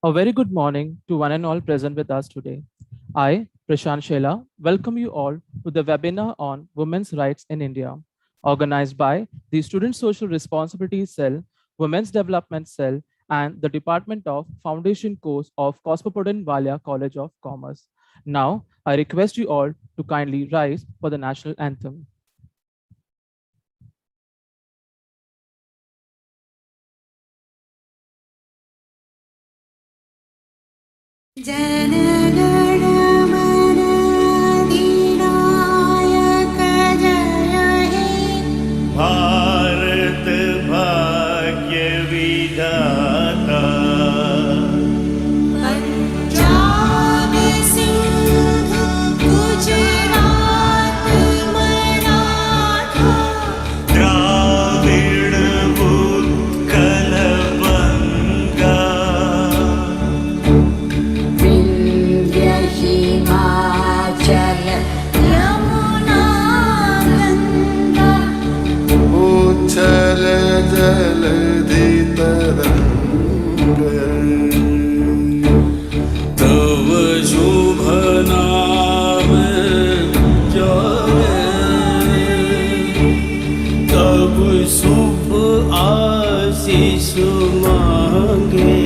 A very good morning to one and all present with us today. I, Prashant Shela, welcome you all to the webinar on women's rights in India, organized by the Student Social Responsibility Cell, Women's Development Cell, and the Department of Foundation Course of Cosmopolitan Valia College of Commerce. Now, I request you all to kindly rise for the national anthem. Bharat भाग्य विधाता पंजाब सिंध गुजरात मराठा द्राविड़ उत्कल बंगा विंध्य हिमाचल यमुना गंगा उच्छल जलधि तरंग तव शुभ नाम जय तब शुभ आशीष मांगे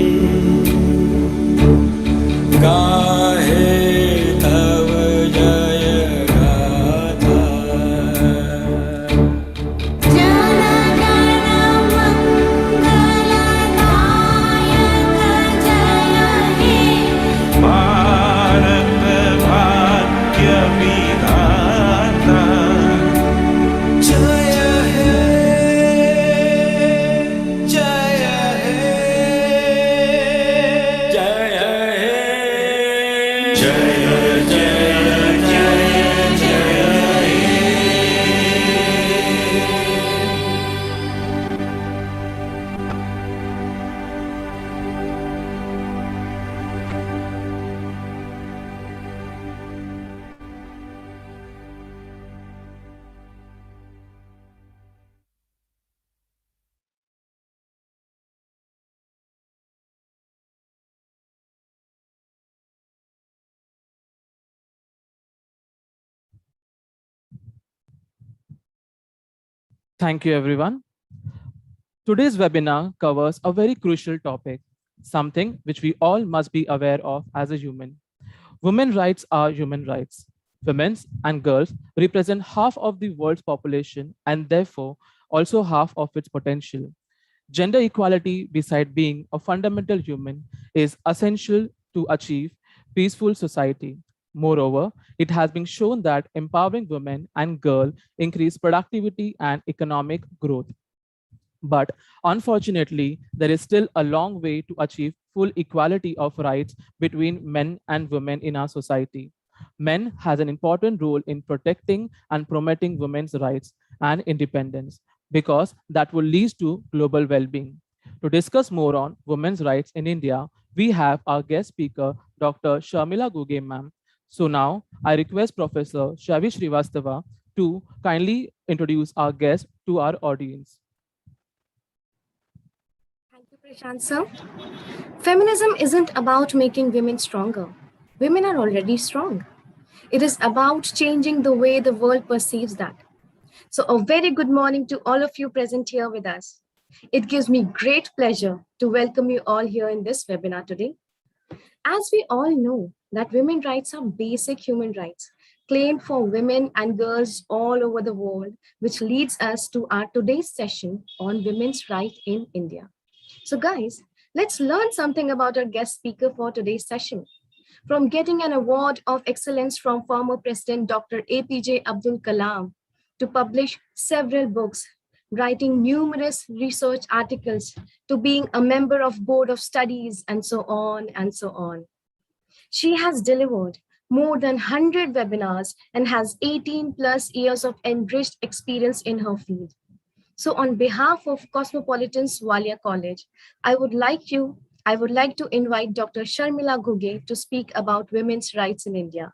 गाहे तव जय गाथा जन गण मंगलदायक जय हे भारत भाग्य विधाता जय हे जय हे जय हे जय जय जय जय हे Thank you, everyone. Today's webinar covers a very crucial topic, something which we all must be aware of as a human. Women's rights are human rights. Women and girls represent half of the world's population and therefore also half of its potential. Gender equality, beside being a fundamental human, is essential to achieve peaceful society. Moreover, it has been shown that empowering women and girls increase productivity and economic growth. But unfortunately, there is still a long way to achieve full equality of rights between men and women in our society. Men has an important role in protecting and promoting women's rights and independence because that will lead to global well-being. To discuss more on women's rights in India, we have our guest speaker, Dr. Sharmila Guge ma'am. So now I request Professor Shavi Srivastava to kindly introduce our guest to our audience. Thank you, Prashant sir. Feminism isn't about making women stronger. Women are already strong. It is about changing the way the world perceives that. So a very good morning to all of you present here with us. It gives me great pleasure to welcome you all here in this webinar today. As we all know that women's rights are basic human rights claimed for women and girls all over the world, which leads us to our today's session on women's rights in India. So guys, let's learn something about our guest speaker for today's session. From getting an award of excellence from former President Dr. APJ Abdul Kalam to publish several books, writing numerous research articles, to being a member of board of studies, and so on and so on. She has delivered more than 100 webinars and has 18 plus years of enriched experience in her field. So on behalf of Cosmopolitan's Valia College, I would like to invite Dr. Sharmila Guge to speak about women's rights in India.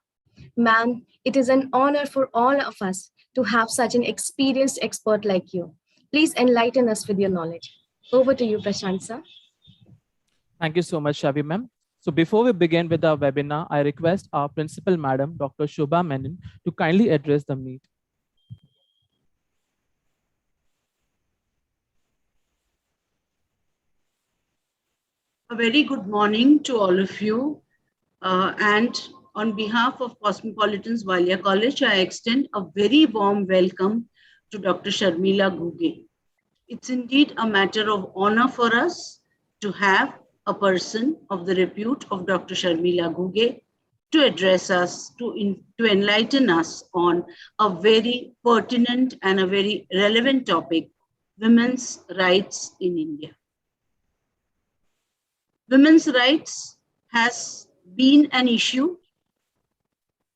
Ma'am, it is an honor for all of us to have such an experienced expert like you. Please enlighten us with your knowledge. Over to you, Prashant sir. Thank you so much, Shavi ma'am. So before we begin with our webinar, I request our principal madam, Dr. Shubha Menon, to kindly address the meet. A very good morning to all of you. And on behalf of Cosmopolitan's Valia College, I extend a very warm welcome to Dr. Sharmila Guge. It's indeed a matter of honor for us to have a person of the repute of Dr. Sharmila Guge to address us, to enlighten us on a very pertinent and a very relevant topic, women's rights in India. Women's rights has been an issue.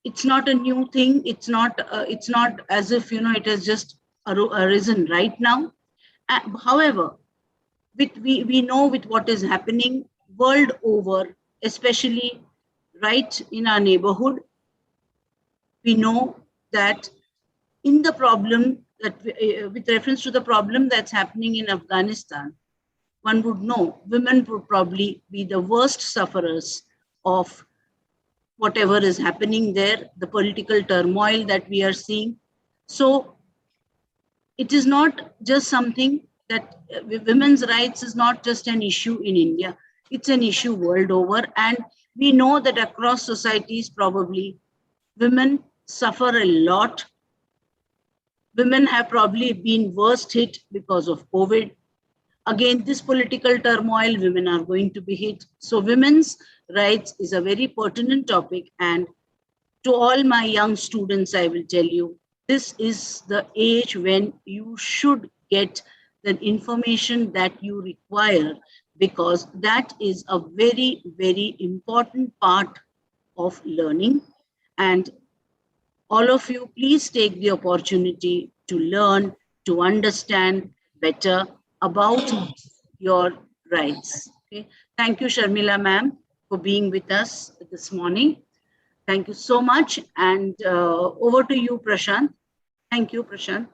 It's not a new thing. It's not as if, it has just arisen right now. However, we know with what is happening world over, especially right in our neighborhood, we know that in the problem that with reference to the problem that's happening in Afghanistan, one would know women would probably be the worst sufferers of whatever is happening there, the political turmoil that we are seeing. So it is not just something that women's rights is not just an issue in India, it's an issue world over. And we know that across societies, probably women suffer a lot. Women have probably been worst hit because of COVID. Again, this political turmoil, women are going to be hit. So women's rights is a very pertinent topic. And to all my young students, I will tell you, this is the age when you should get the information that you require, because that is a very, very important part of learning. And all of you, please take the opportunity to learn, to understand better about your rights. Okay. Thank you, Sharmila ma'am, for being with us this morning. Thank you so much. And over to you, Prashant. Thank you, Prashant.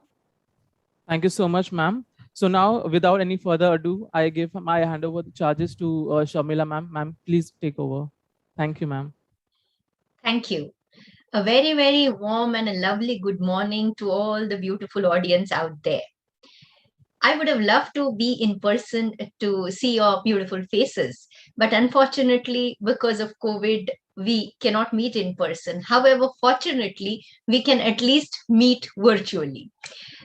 Thank you so much, ma'am. So now, without any further ado, I give my hand over the charges to Sharmila ma'am. Ma'am, please take over. Thank you, ma'am. Thank you. A very, very warm and a lovely good morning to all the beautiful audience out there. I would have loved to be in person to see your beautiful faces, but unfortunately, because of COVID, we cannot meet in person. However, fortunately, we can at least meet virtually.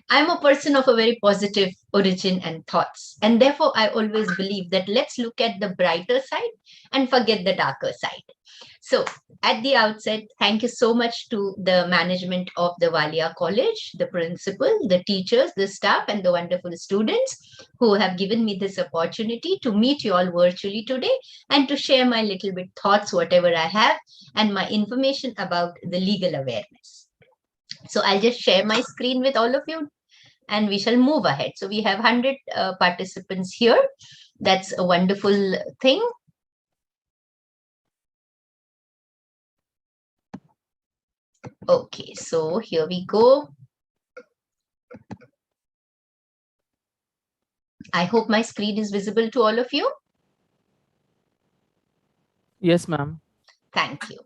I'm a person of a very positive origin and thoughts, and therefore I always believe that let's look at the brighter side and forget the darker side. So at the outset, thank you so much to the management of the Valia College, the principal, the teachers, the staff, and the wonderful students who have given me this opportunity to meet you all virtually today and to share my little bit thoughts, whatever I have, and my information about the legal awareness. So I'll just share my screen with all of you and we shall move ahead. So we have 100 participants here. That's a wonderful thing. Okay, so here we go. I hope my screen is visible to all of you. Yes, ma'am. Thank you.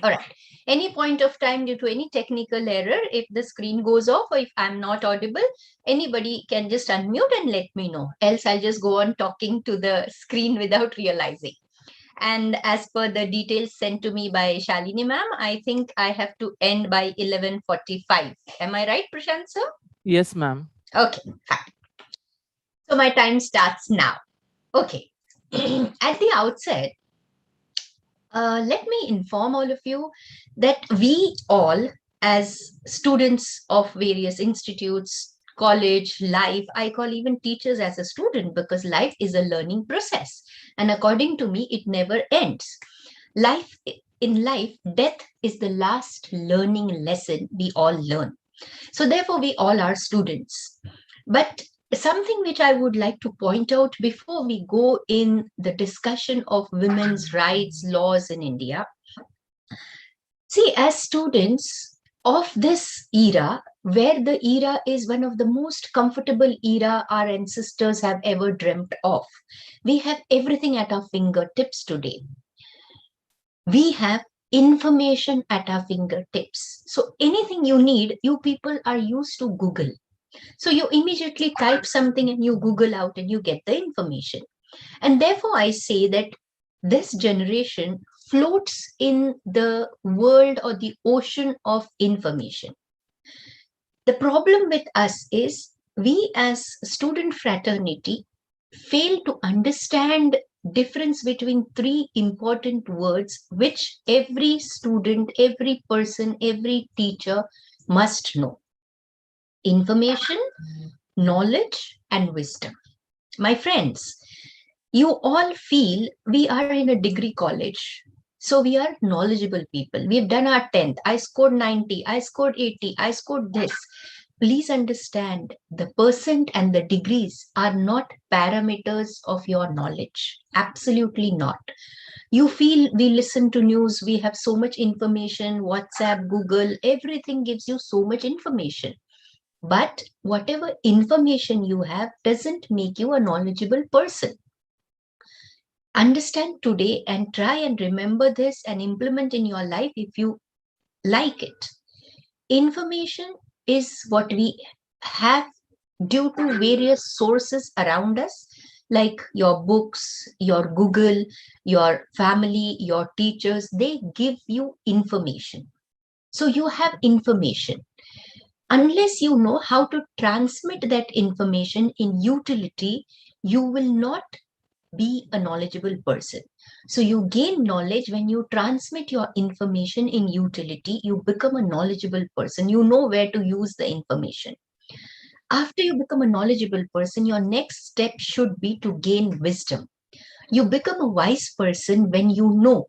All right. Any point of time due to any technical error, if the screen goes off or if I'm not audible, anybody can just unmute and let me know. Else I'll just go on talking to the screen without realizing. And as per the details sent to me by Shalini ma'am, I think I have to end by 11:45. Am I right, Prashant sir? Yes, ma'am. Okay, fine. So my time starts now. Okay. At the outset, let me inform all of you that we all, as students of various institutes, college, life, I call even teachers as a student because life is a learning process. And according to me, it never ends. In life, death is the last learning lesson we all learn. So therefore, we all are students. But something which I would like to point out before we go in the discussion of women's rights laws in India. See, as students, of this era, where the era is one of the most comfortable era our ancestors have ever dreamt of. We have everything at our fingertips today. We have information at our fingertips. So anything you need, you people are used to Google. So you immediately type something and you Google out and you get the information. And therefore, I say that this generation floats in the world or the ocean of information. The problem with us is we as student fraternity fail to understand difference between three important words which every student, every person, every teacher must know: information, knowledge, and wisdom. My friends, you all feel we are in a degree college. So we are knowledgeable people. We've done our 10th. I scored 90. I scored 80. I scored this. Please understand, the percent and the degrees are not parameters of your knowledge. Absolutely not. You feel we listen to news, we have so much information, WhatsApp, Google, everything gives you so much information. But whatever information you have doesn't make you a knowledgeable person. Understand today and try and remember this and implement in your life if you like it. Information is what we have due to various sources around us, like your books, your Google, your family, your teachers. They give you information. So you have information. Unless you know how to transmit that information in utility, you will not be a knowledgeable person. So you gain knowledge when you transmit your information in utility. You become a knowledgeable person. You know where to use the information. After you become a knowledgeable person, your next step should be to gain wisdom. You become a wise person when you know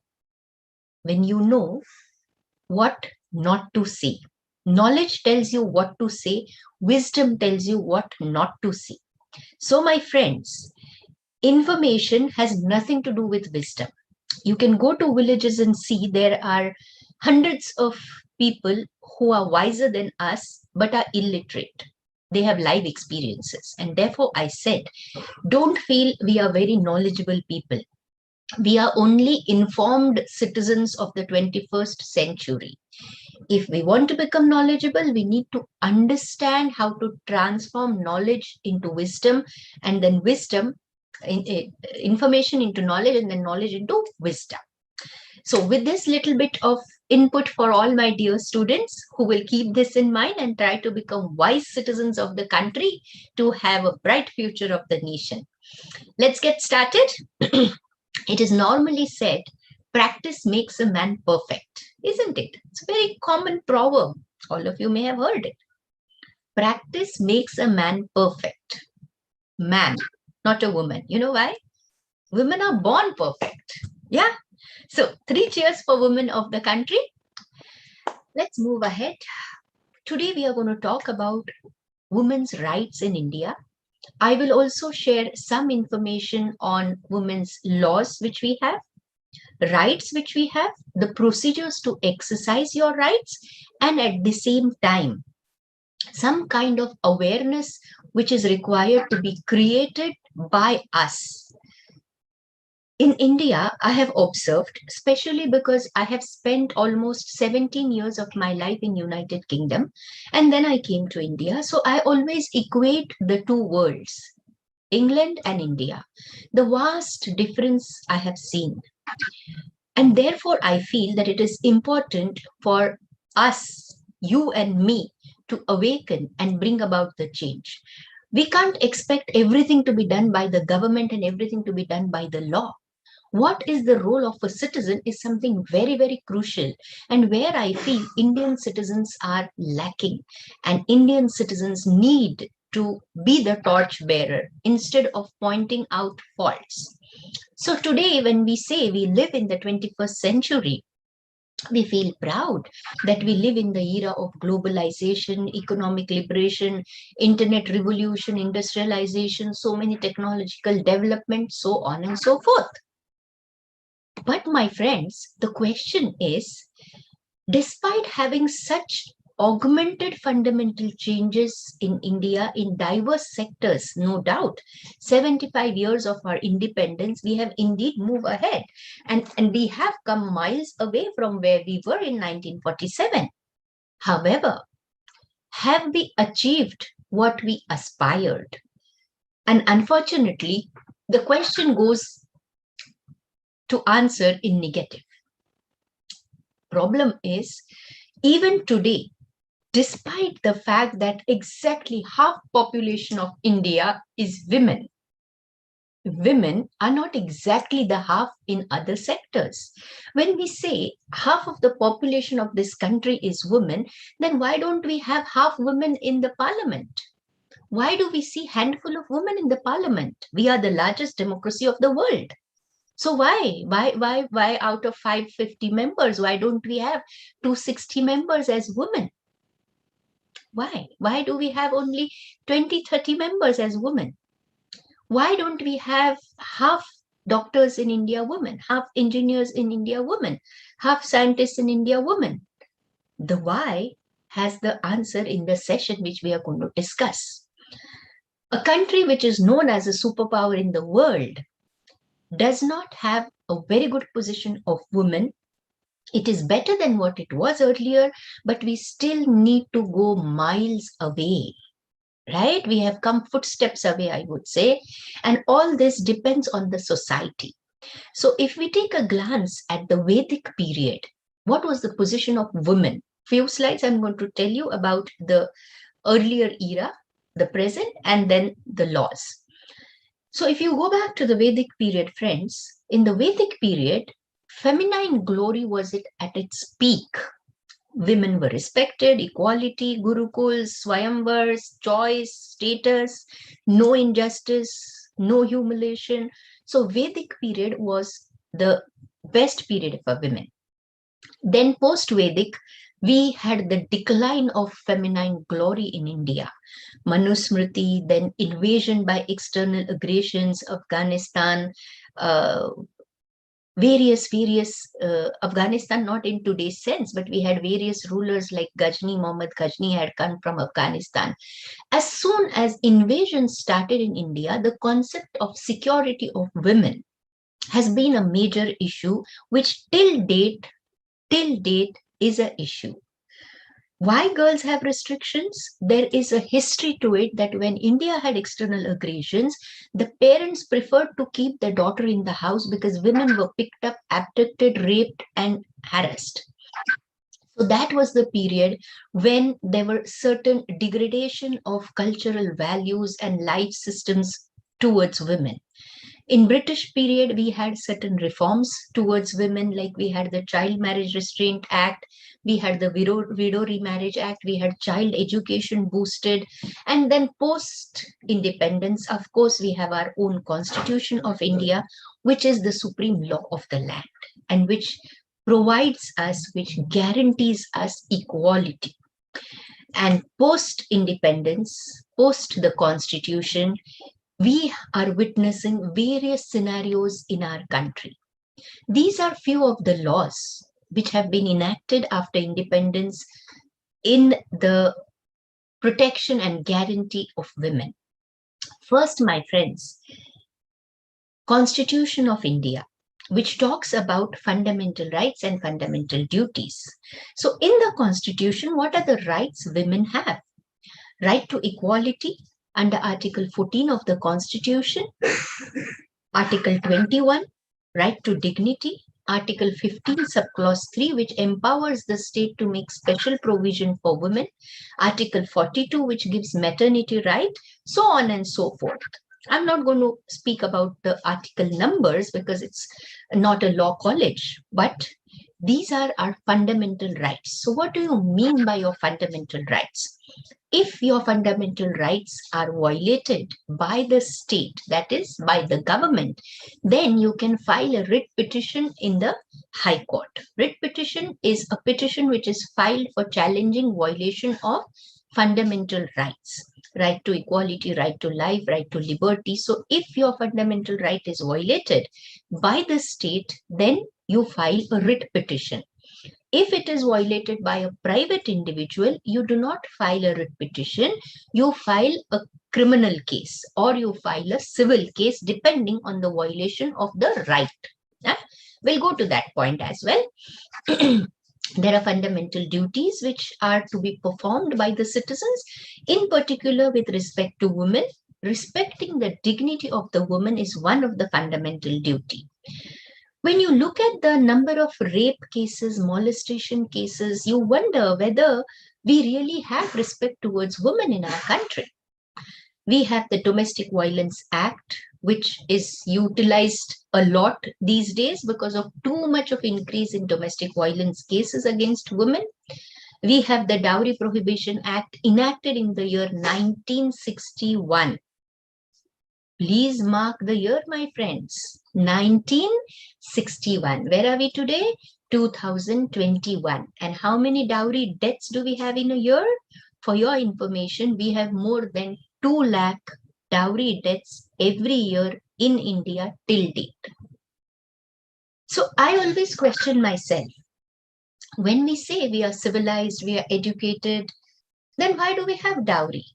what not to say. Knowledge tells you what to say. Wisdom tells you what not to say. So my friends, information has nothing to do with wisdom. You can go to villages and see there are hundreds of people who are wiser than us but are illiterate. They have life experiences. And therefore, I said, don't feel we are very knowledgeable people. We are only informed citizens of the 21st century. If we want to become knowledgeable, we need to understand how to transform knowledge into wisdom, and then wisdom, information into knowledge, and then knowledge into wisdom. So with this little bit of input for all my dear students who will keep this in mind and try to become wise citizens of the country to have a bright future of the nation. Let's get started. It is normally said, practice makes a man perfect, isn't it? It's a very common proverb. All of you may have heard it. Practice makes a man perfect. Man, not a woman. You know why? Women are born perfect. Yeah. So 3 cheers for women of the country. Let's move ahead. Today we are going to talk about women's rights in India. I will also share some information on women's laws which we have, rights which we have, the procedures to exercise your rights, and at the same time, some kind of awareness which is required to be created by us. In India, I have observed, especially because I have spent almost 17 years of my life in United Kingdom, and then I came to India. So I always equate the two worlds, England and India. The vast difference I have seen. And therefore, I feel that it is important for us, you and me, to awaken and bring about the change. We can't expect everything to be done by the government and everything to be done by the law. What is the role of a citizen is something very, very crucial, and where I feel Indian citizens are lacking, and Indian citizens need to be the torch bearer instead of pointing out faults. So today, when we say we live in the 21st century, we feel proud that we live in the era of globalization, economic liberation, internet revolution, industrialization, so many technological developments, so on and so forth. But my friends, the question is, despite having such augmented fundamental changes in India in diverse sectors, no doubt. 75 years of our independence, we have indeed moved ahead. And we have come miles away from where we were in 1947. However, have we achieved what we aspired? And unfortunately, the question goes to answer in negative. Problem is, even today, despite the fact that exactly half population of India is women, women are not exactly the half in other sectors. When we say half of the population of this country is women, then why don't we have half women in the parliament? Why do we see handful of women in the parliament? We are the largest democracy of the world. So why out of 550 members, why don't we have 260 members as women? Why do we have only 20-30 members as women? Why don't we have half doctors in India women, half engineers in India women, half scientists in India women? The why has the answer in the session which we are going to discuss. A country which is known as a superpower in the world does not have a very good position of women. It is better than what it was earlier, but we still need to go miles away, right? We have come footsteps away, I would say, and all this depends on the society. So if we take a glance at the Vedic period, what was the position of women? Few slides I'm going to tell you about the earlier era, the present, and then the laws. So if you go back to the Vedic period, friends, in the Vedic period, feminine glory was at its peak. Women were respected, equality, gurukuls, swayamvars, choice, status, no injustice, no humiliation. So Vedic period was the best period for women. Then post-Vedic, we had the decline of feminine glory in India. Manusmriti, then invasion by external aggressions, Afghanistan, various Afghanistan, not in today's sense, but we had various rulers like Ghazni, Muhammad Ghazni had come from Afghanistan. As soon as invasion started in India, the concept of security of women has been a major issue, which till date is an issue. Why girls have restrictions? There is a history to it that when India had external aggressions, the parents preferred to keep their daughter in the house because women were picked up, abducted, raped, and harassed. So that was the period when there were certain degradation of cultural values and life systems towards women. In British period, we had certain reforms towards women, like we had the Child Marriage Restraint Act, we had the Widow Remarriage Act, we had child education boosted, and then post-independence, of course, we have our own Constitution of India, which is the supreme law of the land, and which provides us, which guarantees us equality. And post-independence, post the Constitution, we are witnessing various scenarios in our country. These are few of the laws which have been enacted after independence in the protection and guarantee of women. First, my friends, Constitution of India, which talks about fundamental rights and fundamental duties. So in the Constitution, what are the rights women have? Right to equality under Article 14 of the Constitution, Article 21, right to dignity, Article 15, subclause 3, which empowers the state to make special provision for women, Article 42, which gives maternity right, so on and so forth. I'm not going to speak about the article numbers because it's not a law college, but these are our fundamental rights. So what do you mean by your fundamental rights? If your fundamental rights are violated by the state, that is by the government, then you can file a writ petition in the High Court. Writ petition is a petition which is filed for challenging violation of fundamental rights. Right to equality, right to life, right to liberty. So if your fundamental right is violated by the state, then you file a writ petition. If it is violated by a private individual, you do not file a writ petition, you file a criminal case or you file a civil case depending on the violation of the right. We'll go to that point as well. There are fundamental duties which are to be performed by the citizens, in particular with respect to women. Respecting the dignity of the woman is one of the fundamental duty. When you look at the number of rape cases, molestation cases, you wonder whether we really have respect towards women in our country. We have the Domestic Violence Act, which is utilized a lot these days because of too much of increase in domestic violence cases against women. We have the Dowry Prohibition Act enacted in the year 1961. Please mark the year, my friends. 1961. Where are we today? 2021. And how many dowry deaths do we have in a year? For your information, we have more than 2 lakh dowry deaths every year in India till date. So I always question myself. When we say we are civilized, we are educated, then why do we have dowry?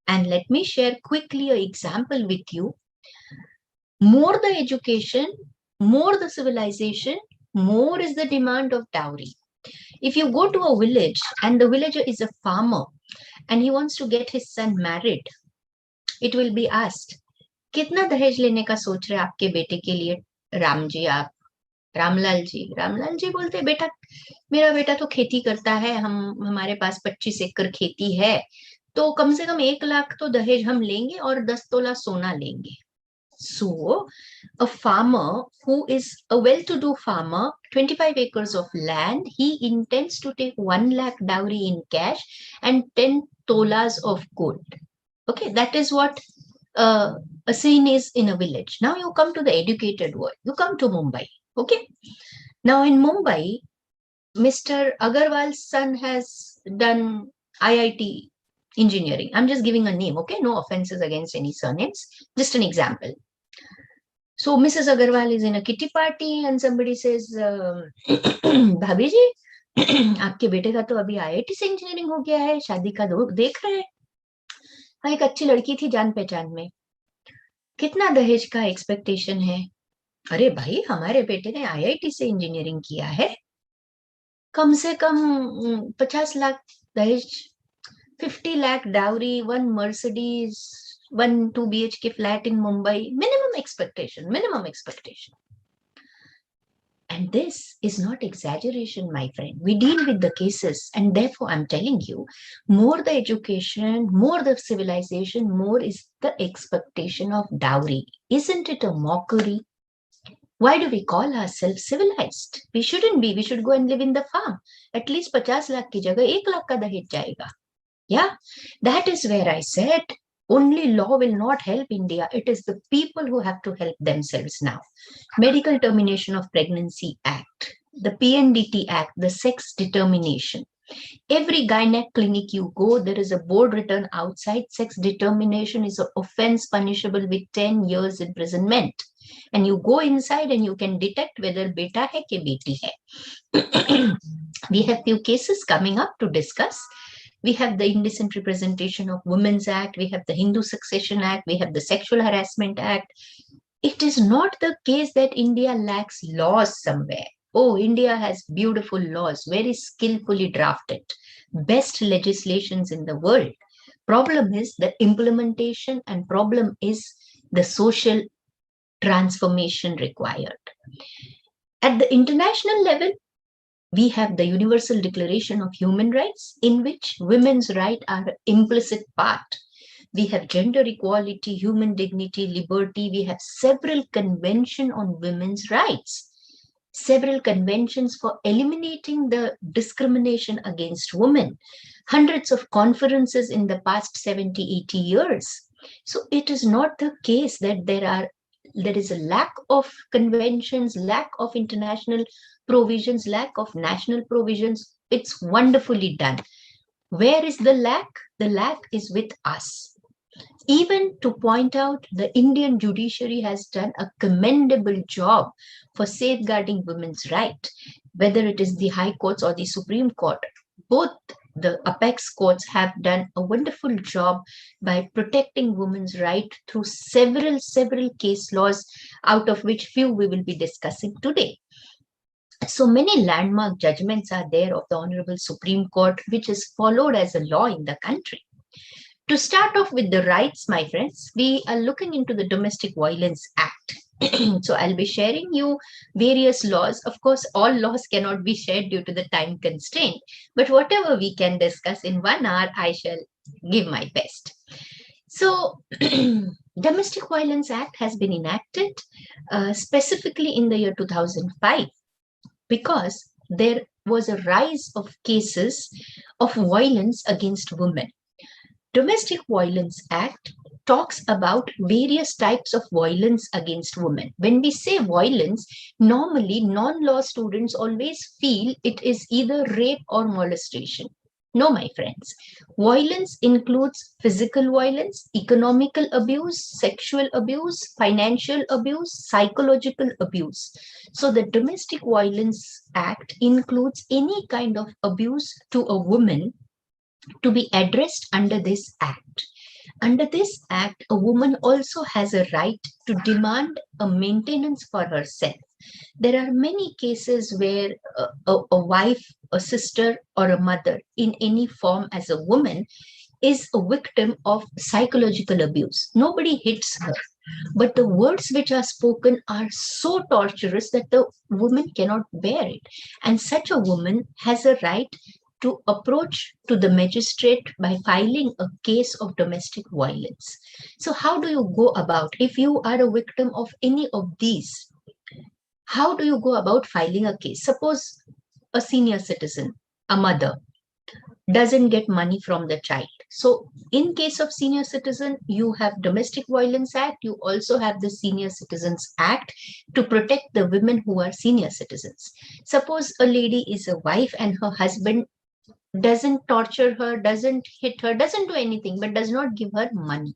And let me share quickly an example with you. More the education, more the civilization, more is the demand of dowry. If you go to a village and the villager is a farmer and he wants to get his son married, it will be asked, कितना दहेज लेने का सोच रहे आपके बेटे के लिए राम जी आप? रामलाल जी बोलते बेटा मेरा बेटा तो खेती करता है, हमारे पास 25 एकड़ खेती है, तो कम से कम 1 लाख तो दहेज हम लेंगे और 10 तोला सोना लेंगे. So a farmer who is a well-to-do farmer, 25 acres of land, he intends to take 1 lakh dowry in cash and 10 tolas of gold. Okay, that is what a scene is in a village. Now you come to the educated world. You come to Mumbai. Okay. Now in Mumbai, Mr. Agarwal's son has done IIT engineering. I'm just giving a name. Okay. No offenses against any surnames. Just an example. So Mrs. Agarwal is in a kitty party and somebody says, भाभी जी, आपके बेटे का तो अभी IIT से engineering हो गया है, शादी का देख रहे हैं. एक अच्छी लड़की थी जान पहचान में, कितना दहेज का एक्सपेक्टेशन है? अरे भाई हमारे बेटे ने IIT से इंजीनियरिंग किया है, कम से कम 50 लाख दहेज, 50 lakh dowry, 1 Mercedes, 1 2 BHK flat in Mumbai, minimum expectation. And this is not exaggeration, my friend. We deal with the cases, and therefore I'm telling you, more the education, more the civilization, more is the expectation of dowry. Isn't it a mockery? Why do we call ourselves civilized? We shouldn't be. We should go and live in the farm. At least 50 lakh ki jagah 1 lakh ka dahet jayega. Yeah, that is where I said only law will not help India. It is the people who have to help themselves now. Medical Termination of Pregnancy Act, the PNDT Act, the Sex Determination. Every gynec clinic you go, there is a board written outside. Sex determination is an offense punishable with 10 years imprisonment. And you go inside and you can detect whether beta hai ke beti hai. We have few cases coming up to discuss. We have the Indecent Representation of Women's Act. We have the Hindu Succession Act. We have the Sexual Harassment Act. It is not the case that India lacks laws somewhere. Oh, India has beautiful laws, very skillfully drafted, best legislations in the world. Problem is the implementation, and problem is the social transformation required. At the international level, we have the Universal Declaration of Human Rights, in which women's rights are an implicit part. We have gender equality, human dignity, liberty. We have several conventions on women's rights, several conventions for eliminating the discrimination against women, hundreds of conferences in the past 70, 80 years. So it is not the case that there is a lack of conventions, lack of international provisions, lack of national provisions. It's wonderfully done. Where is the lack? The lack is with us. Even to point out, the Indian judiciary has done a commendable job for safeguarding women's rights. whether it is the high courts or the Supreme Court, both the apex courts have done a wonderful job by protecting women's right through several case laws, out of which few we will be discussing today. So many landmark judgments are there of the Honorable Supreme Court, which is followed as a law in the country. To start off with the rights, my friends, we are looking into the Domestic Violence Act. So I'll be sharing you various laws. Of course, all laws cannot be shared due to the time constraint, but whatever we can discuss in 1 hour, I shall give my best. So Domestic Violence Act has been enacted specifically in the year 2005 because there was a rise of cases of violence against women. Domestic Violence Act talks about various types of violence against women. When we say violence, normally non-law students always feel it is either rape or molestation. No, my friends. Violence includes physical violence, economical abuse, sexual abuse, financial abuse, psychological abuse. So the Domestic Violence Act includes any kind of abuse to a woman to be addressed under this act. Under this act, a woman also has a right to demand a maintenance for herself. There are many cases where a wife, a sister, or a mother in any form as a woman is a victim of psychological abuse. Nobody hits her, but the words which are spoken are so torturous that the woman cannot bear it. And such a woman has a right to approach to the magistrate by filing a case of domestic violence. So how do you go about, if you are a victim of any of these, how do you go about filing a case? Suppose a senior citizen, a mother, doesn't get money from the child. So in case of senior citizen, you have Domestic Violence Act, you also have the Senior Citizens Act to protect the women who are senior citizens. Suppose a lady is a wife and her husband doesn't torture her, doesn't hit her, doesn't do anything, but does not give her money.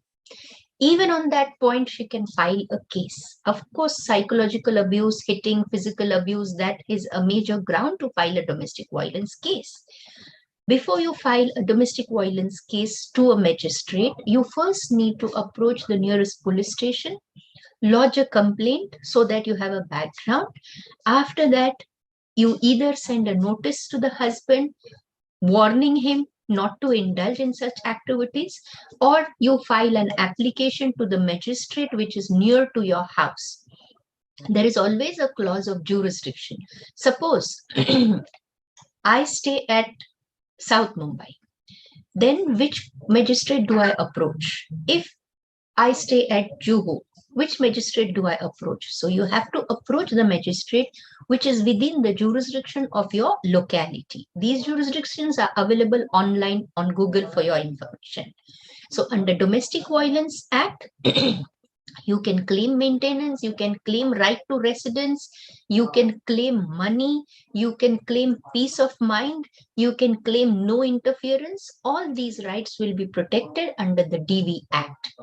Even on that point, she can file a case. Of course, psychological abuse, hitting, physical abuse, that is a major ground to file a domestic violence case. Before you file a domestic violence case to a magistrate, you first need to approach the nearest police station, lodge a complaint so that you have a background. After that, you either send a notice to the husband, warning him not to indulge in such activities, or you file an application to the magistrate which is near to your house. There is always a clause of jurisdiction. Suppose I stay at South Mumbai, then which magistrate do I approach? If I stay at Juhu, which magistrate do I approach? So you have to approach the magistrate which is within the jurisdiction of your locality. These jurisdictions are available online on Google for your information. So under Domestic Violence Act, you can claim maintenance, you can claim right to residence, you can claim money, you can claim peace of mind, you can claim no interference. All these rights will be protected under the DV Act.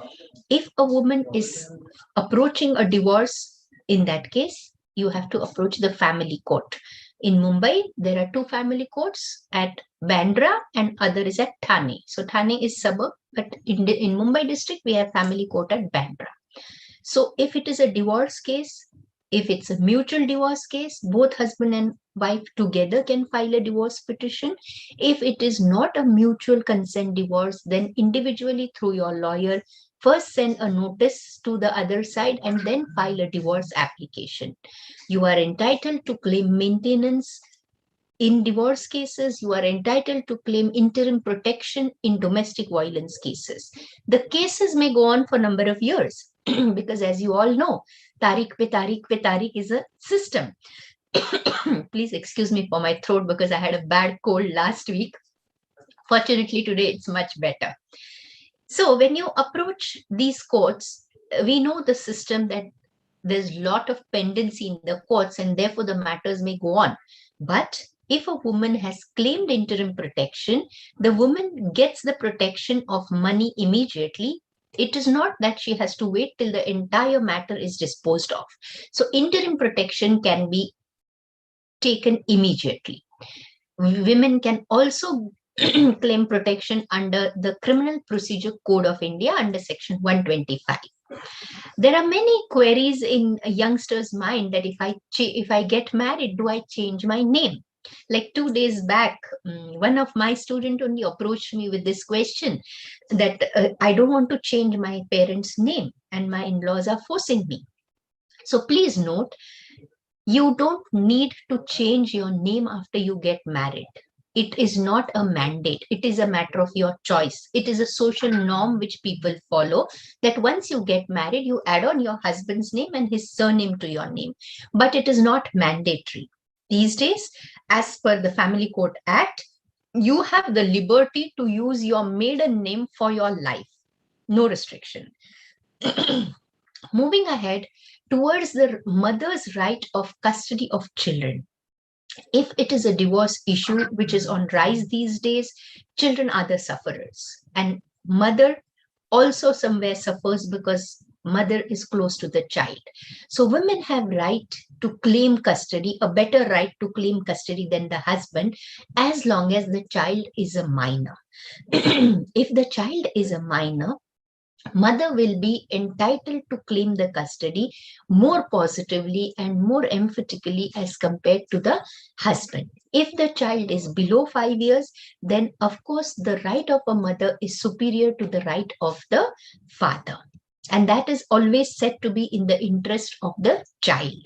If a woman is approaching a divorce, in that case, you have to approach the family court. In Mumbai, there are two family courts, at Bandra and other is at Thane. So Thane is suburb, but in Mumbai district, we have family court at Bandra. So if it is a divorce case, if it's a mutual divorce case, both husband and wife together can file a divorce petition. If it is not a mutual consent divorce, then individually through your lawyer, first send a notice to the other side and then file a divorce application. You are entitled to claim maintenance in divorce cases. You are entitled to claim interim protection in domestic violence cases. The cases may go on for a number of years because, as you all know, Tariq pe Tariq is a system. Please excuse me for my throat because I had a bad cold last week. Fortunately, today it's much better. So when you approach these courts, we know the system that there's a lot of pendency in the courts and therefore the matters may go on. But if a woman has claimed interim protection, the woman gets the protection of money immediately. It is not that she has to wait till the entire matter is disposed of. So interim protection can be taken immediately. Women can also claim protection under the Criminal Procedure Code of India under Section 125. There are many queries in a youngster's mind that if I get married, do I change my name? Like 2 days back, one of my students only approached me with this question that I don't want to change my parents' name and my in-laws are forcing me. So please note, you don't need to change your name after you get married. It is not a mandate. It is a matter of your choice. It is a social norm which people follow, that once you get married, you add on your husband's name and his surname to your name. But it is not mandatory. These days, as per the Family Court Act, you have the liberty to use your maiden name for your life. No restriction. Moving ahead towards the mother's right of custody of children. If it is a divorce issue which is on rise these days, children are the sufferers. And mother also somewhere suffers because mother is close to the child. So women have right to claim custody, a better right to claim custody than the husband, as long as the child is a minor. If the child is a minor, mother will be entitled to claim the custody more positively and more emphatically as compared to the husband. If the child is below 5 years, then of course the right of a mother is superior to the right of the father. And that is always said to be in the interest of the child.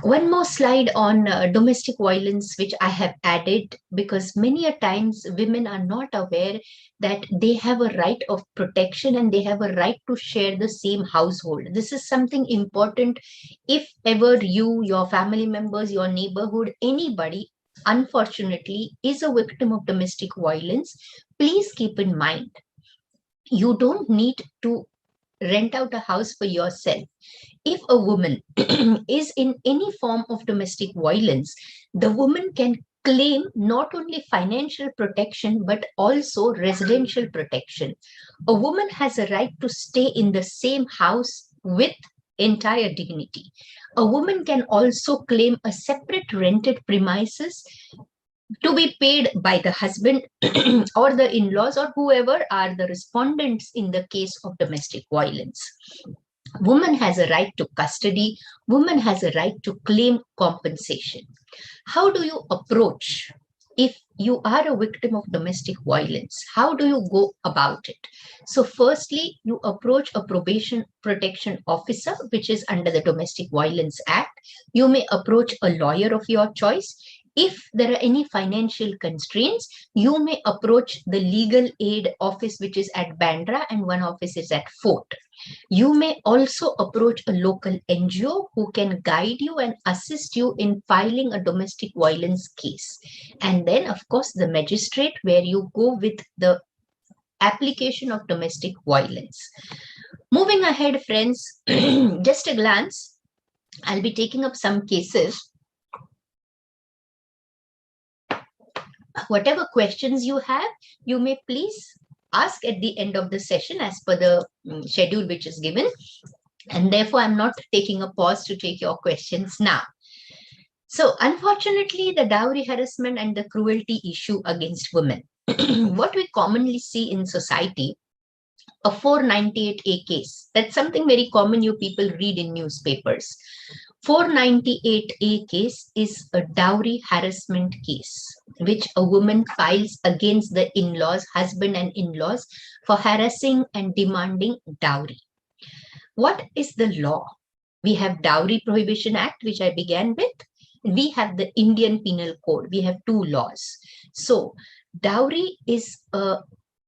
One more slide on domestic violence, which I have added, because many a times women are not aware that they have a right of protection and they have a right to share the same household. This is something important. If ever you, your family members, your neighborhood, anybody, unfortunately, is a victim of domestic violence, please keep in mind, you don't need to rent out a house for yourself. If a woman is in any form of domestic violence, the woman can claim not only financial protection, but also residential protection. A woman has a right to stay in the same house with entire dignity. A woman can also claim a separate rented premises to be paid by the husband or the in-laws or whoever are the respondents in the case of domestic violence. Woman has a right to custody. Woman has a right to claim compensation. How do you approach if you are a victim of domestic violence? How do you go about it? So firstly, you approach a probation protection officer, which is under the Domestic Violence Act. You may approach a lawyer of your choice. If there are any financial constraints, you may approach the legal aid office, which is at Bandra, and one office is at Fort. You may also approach a local NGO who can guide you and assist you in filing a domestic violence case. And then, of course, the magistrate, where you go with the application of domestic violence. Moving ahead, friends, just a glance, I'll be taking up some cases. Whatever questions you have, you may please ask at the end of the session as per the schedule which is given. And therefore, I'm not taking a pause to take your questions now. So unfortunately, the dowry harassment and the cruelty issue against women. What we commonly see in society, a 498A case. That's something very common you people read in newspapers. 498A case is a dowry harassment case, which a woman files against the in-laws, husband and in-laws, for harassing and demanding dowry. What is the law? We have Dowry Prohibition Act, which I began with. We have the Indian Penal Code. We have two laws. So dowry is a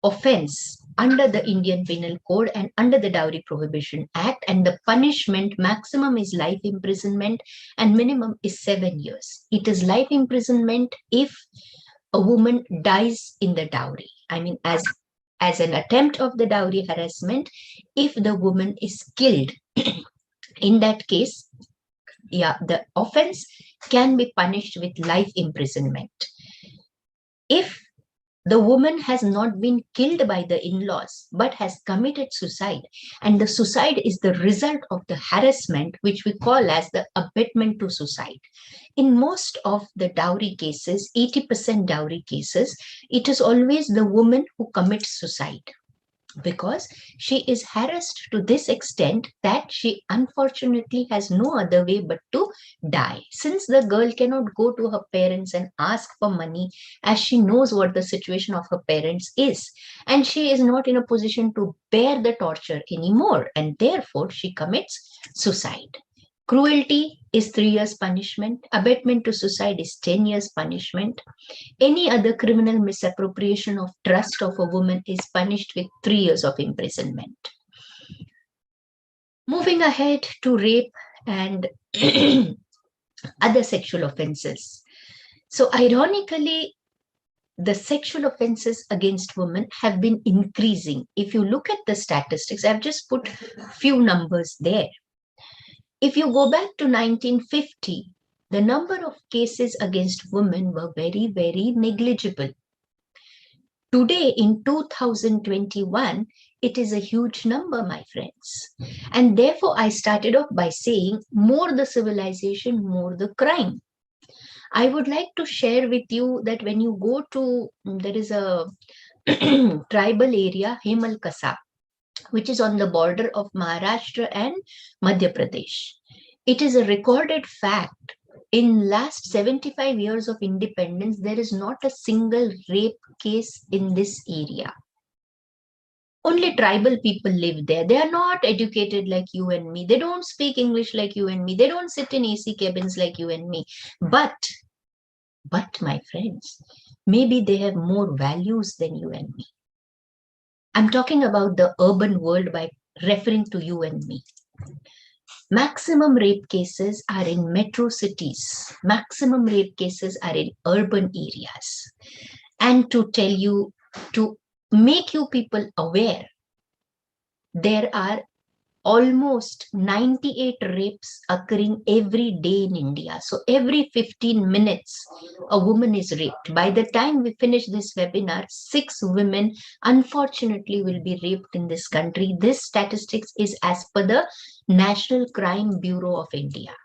offense under the Indian Penal Code and under the Dowry Prohibition Act, and the punishment maximum is life imprisonment and minimum is 7 years. It is life imprisonment if a woman dies in the dowry. I mean, as an attempt of the dowry harassment, if the woman is killed, in that case, the offense can be punished with life imprisonment. If The woman has not been killed by the in-laws, but has committed suicide. And the suicide is the result of the harassment, which we call as the abetment to suicide. In most of the dowry cases, 80% dowry cases, it is always the woman who commits suicide, because she is harassed to this extent that she unfortunately has no other way but to die. Since the girl cannot go to her parents and ask for money, as she knows what the situation of her parents is, and she is not in a position to bear the torture anymore, and therefore she commits suicide. Cruelty is 3 years punishment. Abetment to suicide is 10 years punishment. Any other criminal misappropriation of trust of a woman is punished with 3 years of imprisonment. Moving ahead to rape and other sexual offenses. So ironically, the sexual offenses against women have been increasing. If you look at the statistics, I've just put few numbers there. If you go back to 1950, the number of cases against women were very, very negligible. Today, in 2021, it is a huge number, my friends. And therefore, I started off by saying, more the civilization, more the crime. I would like to share with you that when you go to, there is a tribal area, Hemalkasa, which is on the border of Maharashtra and Madhya Pradesh. It is a recorded fact. In last 75 years of independence, there is not a single rape case in this area. Only tribal people live there. They are not educated like you and me. They don't speak English like you and me. They don't sit in AC cabins like you and me. But my friends, maybe they have more values than you and me. I'm talking about the urban world by referring to you and me. Maximum rape cases are in metro cities. Maximum rape cases are in urban areas. And to tell you, to make you people aware, there are almost 98 rapes occurring every day in India. So every 15 minutes, a woman is raped. By the time we finish this webinar, 6 women unfortunately will be raped in this country. This statistics is as per the National Crime Bureau of India.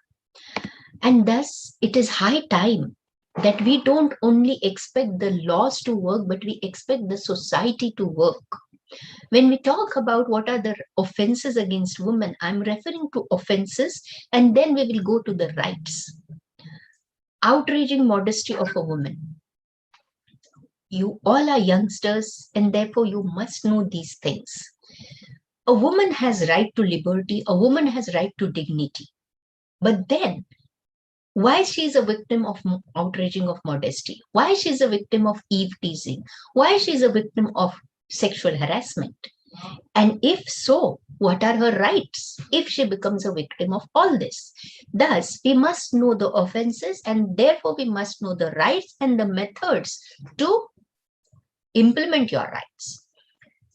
And thus, it is high time that we don't only expect the laws to work, but we expect the society to work. When we talk about what are the offenses against women, I'm referring to offenses, and then we will go to the rights. Outraging modesty of a woman. You all are youngsters, and therefore you must know these things. A woman has right to liberty, a woman has right to dignity. But then, why she is a victim of outraging of modesty? Why she is a victim of eve teasing? Why she is a victim of sexual harassment? And if so, what are her rights if she becomes a victim of all this? Thus, we must know the offenses, and therefore we must know the rights and the methods to implement your rights.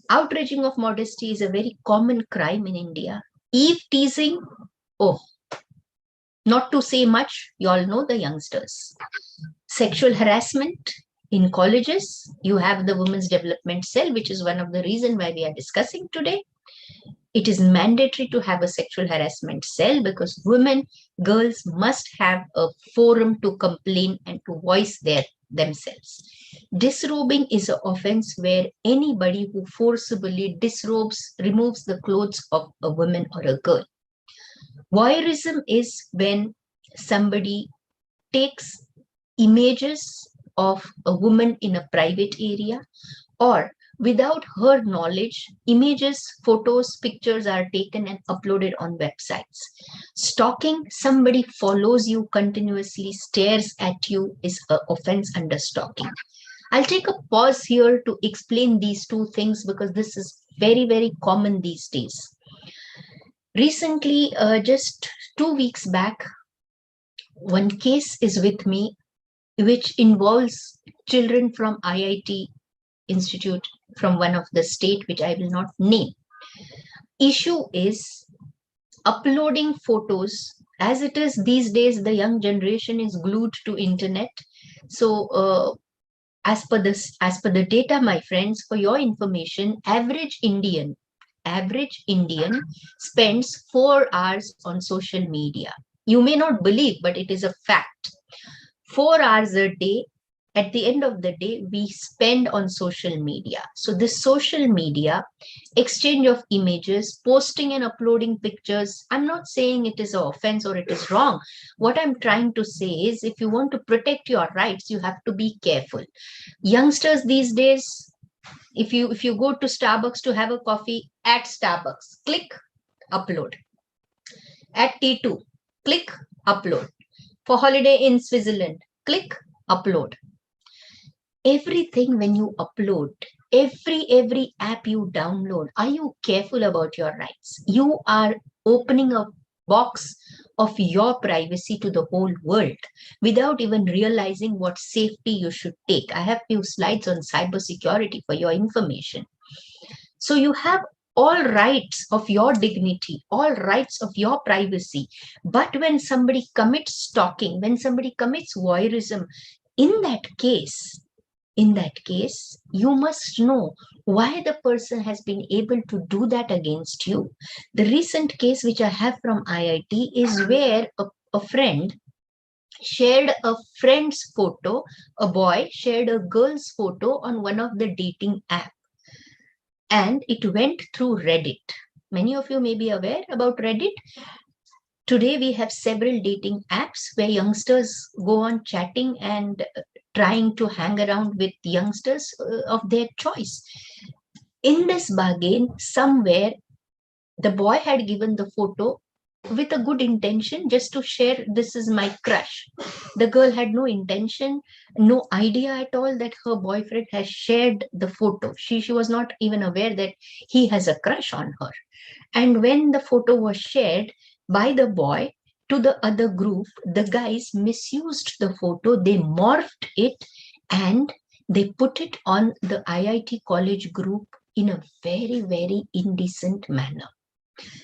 Outraging of modesty is a very common crime in India. Eve teasing, oh, not to say much, you all know the youngsters. Sexual harassment in colleges, you have the Women's Development Cell, which is one of the reasons why we are discussing today. It is mandatory to have a sexual harassment cell because women, girls must have a forum to complain and to voice themselves. Disrobing is an offense where anybody who forcibly disrobes, removes the clothes of a woman or a girl. Voyeurism is when somebody takes images of a woman in a private area, or without her knowledge, images, photos, pictures are taken and uploaded on websites. Stalking, somebody follows you continuously, stares at you, is an offense under stalking. I'll take a pause here to explain these two things because this is very, very common these days. Recently, just 2 weeks back, one case is with me which involves children from IIT Institute from one of the state which I will not name. Issue is uploading photos. As it is these days, the young generation is glued to internet. So as per the data, my friends, for your information, average Indian spends 4 hours on social media. You may not believe, but it is a fact. 4 hours a day. At the end of the day, we spend on social media. So this social media, exchange of images, posting and uploading pictures, I'm not saying it is an offense or it is wrong. What I'm trying to say is, if you want to protect your rights, you have to be careful. Youngsters these days, if you go to Starbucks to have a coffee, at Starbucks, click, upload. At T2, click, upload. For holiday in Switzerland, click, upload. Everything when you upload, every app you download, are you careful about your rights? You are opening a box of your privacy to the whole world without even realizing what safety you should take. I have few slides on cybersecurity for your information. So you have all rights of your dignity, all rights of your privacy. But when somebody commits stalking, when somebody commits voyeurism, in that case, you must know why the person has been able to do that against you. The recent case which I have from IIT is where a friend shared a friend's photo, a boy shared a girl's photo on one of the dating apps. And it went through Reddit. Many of you may be aware about Reddit. Today we have several dating apps where youngsters go on chatting and trying to hang around with youngsters of their choice. In this bargain, somewhere the boy had given the photo with a good intention, just to share, this is my crush. The girl had no intention, no idea at all that her boyfriend has shared the photo. She was not even aware that he has a crush on her. And when the photo was shared by the boy to the other group, the guys misused the photo, they morphed it, and they put it on the IIT college group in a very indecent manner.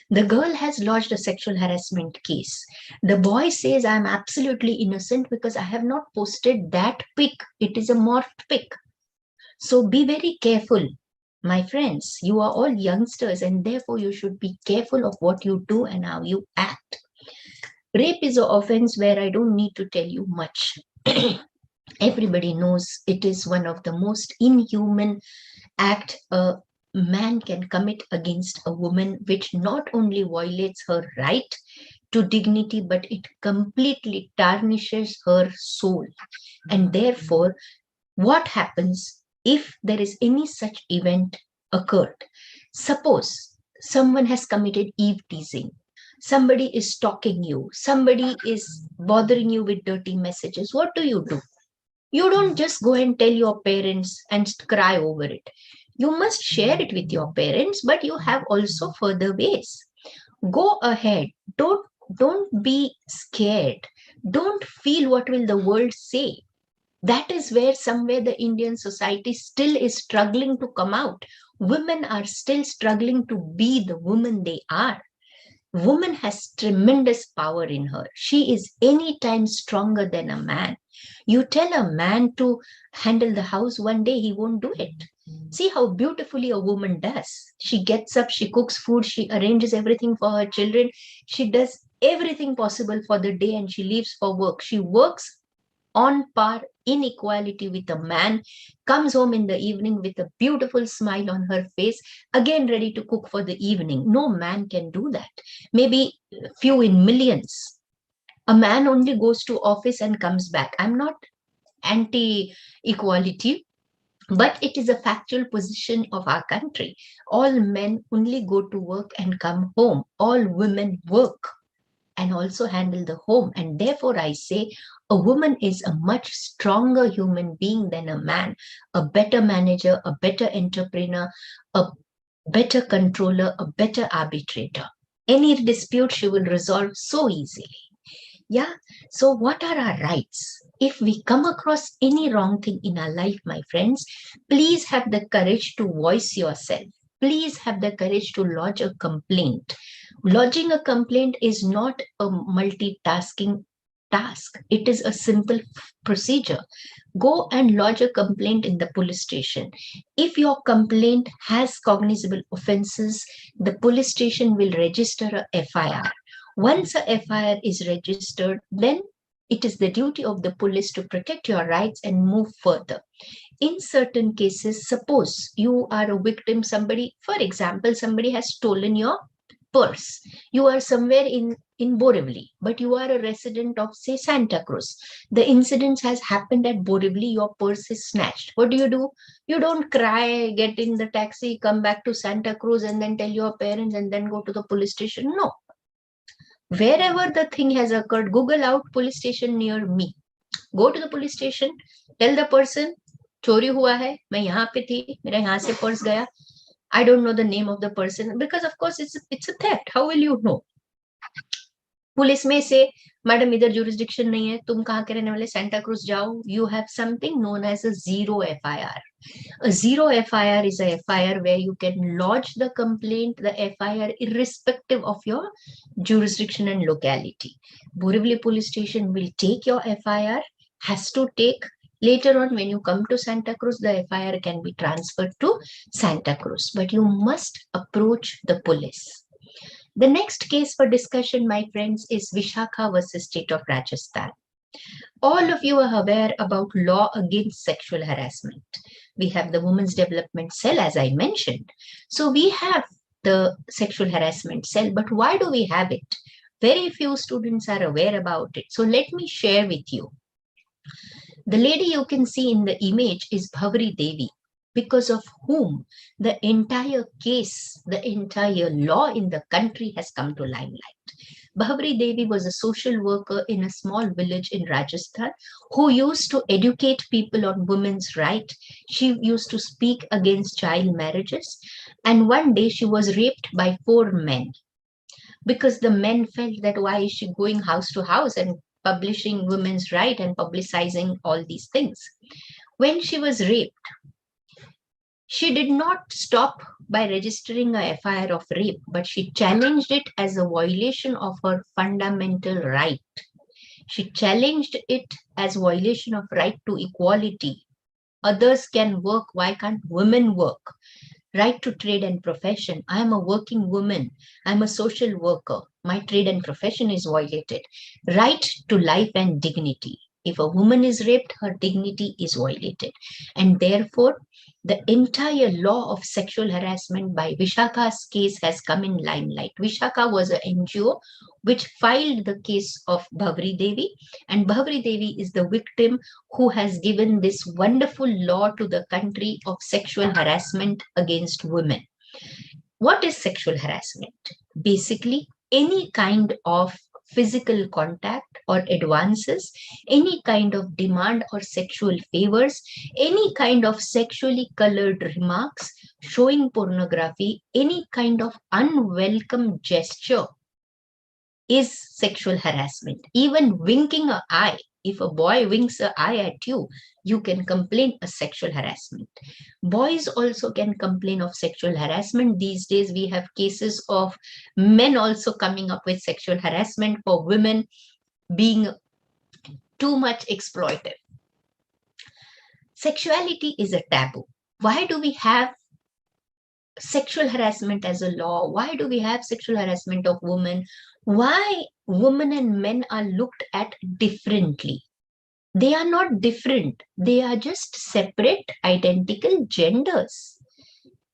The girl has lodged a sexual harassment case. The boy says, I'm absolutely innocent because I have not posted that pic. It is a morphed pic. So be very careful, my friends. You are all youngsters, and therefore you should be careful of what you do and how you act. Rape is an offense where I don't need to tell you much. Everybody knows it is one of the most inhuman act a man can commit against a woman, which not only violates her right to dignity, but it completely tarnishes her soul. And therefore, what happens if there is any such event occurred? Suppose someone has committed eve teasing, somebody is stalking you, somebody is bothering you with dirty messages. What do? You don't just go and tell your parents and cry over it. You must share it with your parents, but you have also further ways. Go ahead. Don't be scared. Don't feel what will the world say. That is where somewhere the Indian society still is struggling to come out. Women are still struggling to be the woman they are. Woman has tremendous power in her. She is anytime stronger than a man. You tell a man to handle the house one day, he won't do it. See how beautifully a woman does. She gets up, she cooks food, she arranges everything for her children. She does everything possible for the day and she leaves for work. She works on par, in equality with a man, comes home in the evening with a beautiful smile on her face, again ready to cook for the evening. No man can do that. Maybe few in millions. A man only goes to office and comes back. I'm not anti-equality, but it is a factual position of our country. All men only go to work and come home. All women work and also handle the home. And therefore, I say a woman is a much stronger human being than a man, a better manager, a better entrepreneur, a better controller, a better arbitrator. Any dispute she will resolve so easily. Yeah. So what are our rights? If we come across any wrong thing in our life, my friends, please have the courage to voice yourself. Please have the courage to lodge a complaint. Lodging a complaint is not a multitasking task. It is a simple procedure. Go and lodge a complaint in the police station. If your complaint has cognizable offenses, the police station will register a FIR. Once a FIR is registered, then it is the duty of the police to protect your rights and move further. In certain cases, suppose you are a victim, somebody, for example, somebody has stolen your purse. You are somewhere in Borivali, but you are a resident of, say, Santa Cruz. The incident has happened at Borivali, your purse is snatched. What do? You don't cry, get in the taxi, come back to Santa Cruz and then tell your parents and then go to the police station. No. Wherever the thing has occurred, Google out police station near me. Go to the police station, tell the person, चोरी हुआ है, मैं यहाँ पे थी, मेरा यहाँ से पर्स गया. I don't know the name of the person because of course it's a theft. How will you know? Police में से मैडम इधर jurisdiction नहीं है, तुम कहाँ के रहने वाले, Santa Cruz जाओ. You have something known as a zero FIR. A zero FIR is a FIR where you can lodge the complaint, the FIR, irrespective of your jurisdiction and locality. Borivali police station will take your FIR, has to take. Later on, when you come to Santa Cruz, the FIR can be transferred to Santa Cruz, but you must approach the police. The next case for discussion, my friends, is Vishakha versus State of Rajasthan. All of you are aware about law against sexual harassment. We have the Women's Development Cell, as I mentioned. So we have the Sexual Harassment Cell, but why do we have it? Very few students are aware about it. So let me share with you. The lady you can see in the image is Bhavari Devi, because of whom the entire case, the entire law in the country has come to limelight. Bhavari Devi was a social worker in a small village in Rajasthan who used to educate people on women's rights. She used to speak against child marriages. And one day she was raped by 4 men because the men felt that why is she going house to house and publishing women's rights and publicizing all these things. When she was raped, she did not stop by registering a FIR of rape, but she challenged it as a violation of her fundamental right. She challenged it as violation of right to equality. Others can work, why can't women work? Right to trade and profession. I am a working woman. I'm a social worker. My trade and profession is violated. Right to life and dignity. If a woman is raped, her dignity is violated. And therefore, the entire law of sexual harassment by Vishakha's case has come in limelight. Vishakha was an NGO which filed the case of Bhavari Devi, and Bhavari Devi is the victim who has given this wonderful law to the country of sexual harassment against women. What is sexual harassment? Basically, any kind of physical contact or advances, any kind of demand or sexual favors, any kind of sexually colored remarks, showing pornography, any kind of unwelcome gesture is sexual harassment. Even winking an eye, if a boy winks an eye at you, you can complain of sexual harassment. Boys also can complain of sexual harassment. These days, we have cases of men also coming up with sexual harassment for women being too much exploited. Sexuality is a taboo. Why do we have sexual harassment as a law? Why do we have sexual harassment of women? Why women and men are looked at differently? They are not different. They are just separate, identical genders.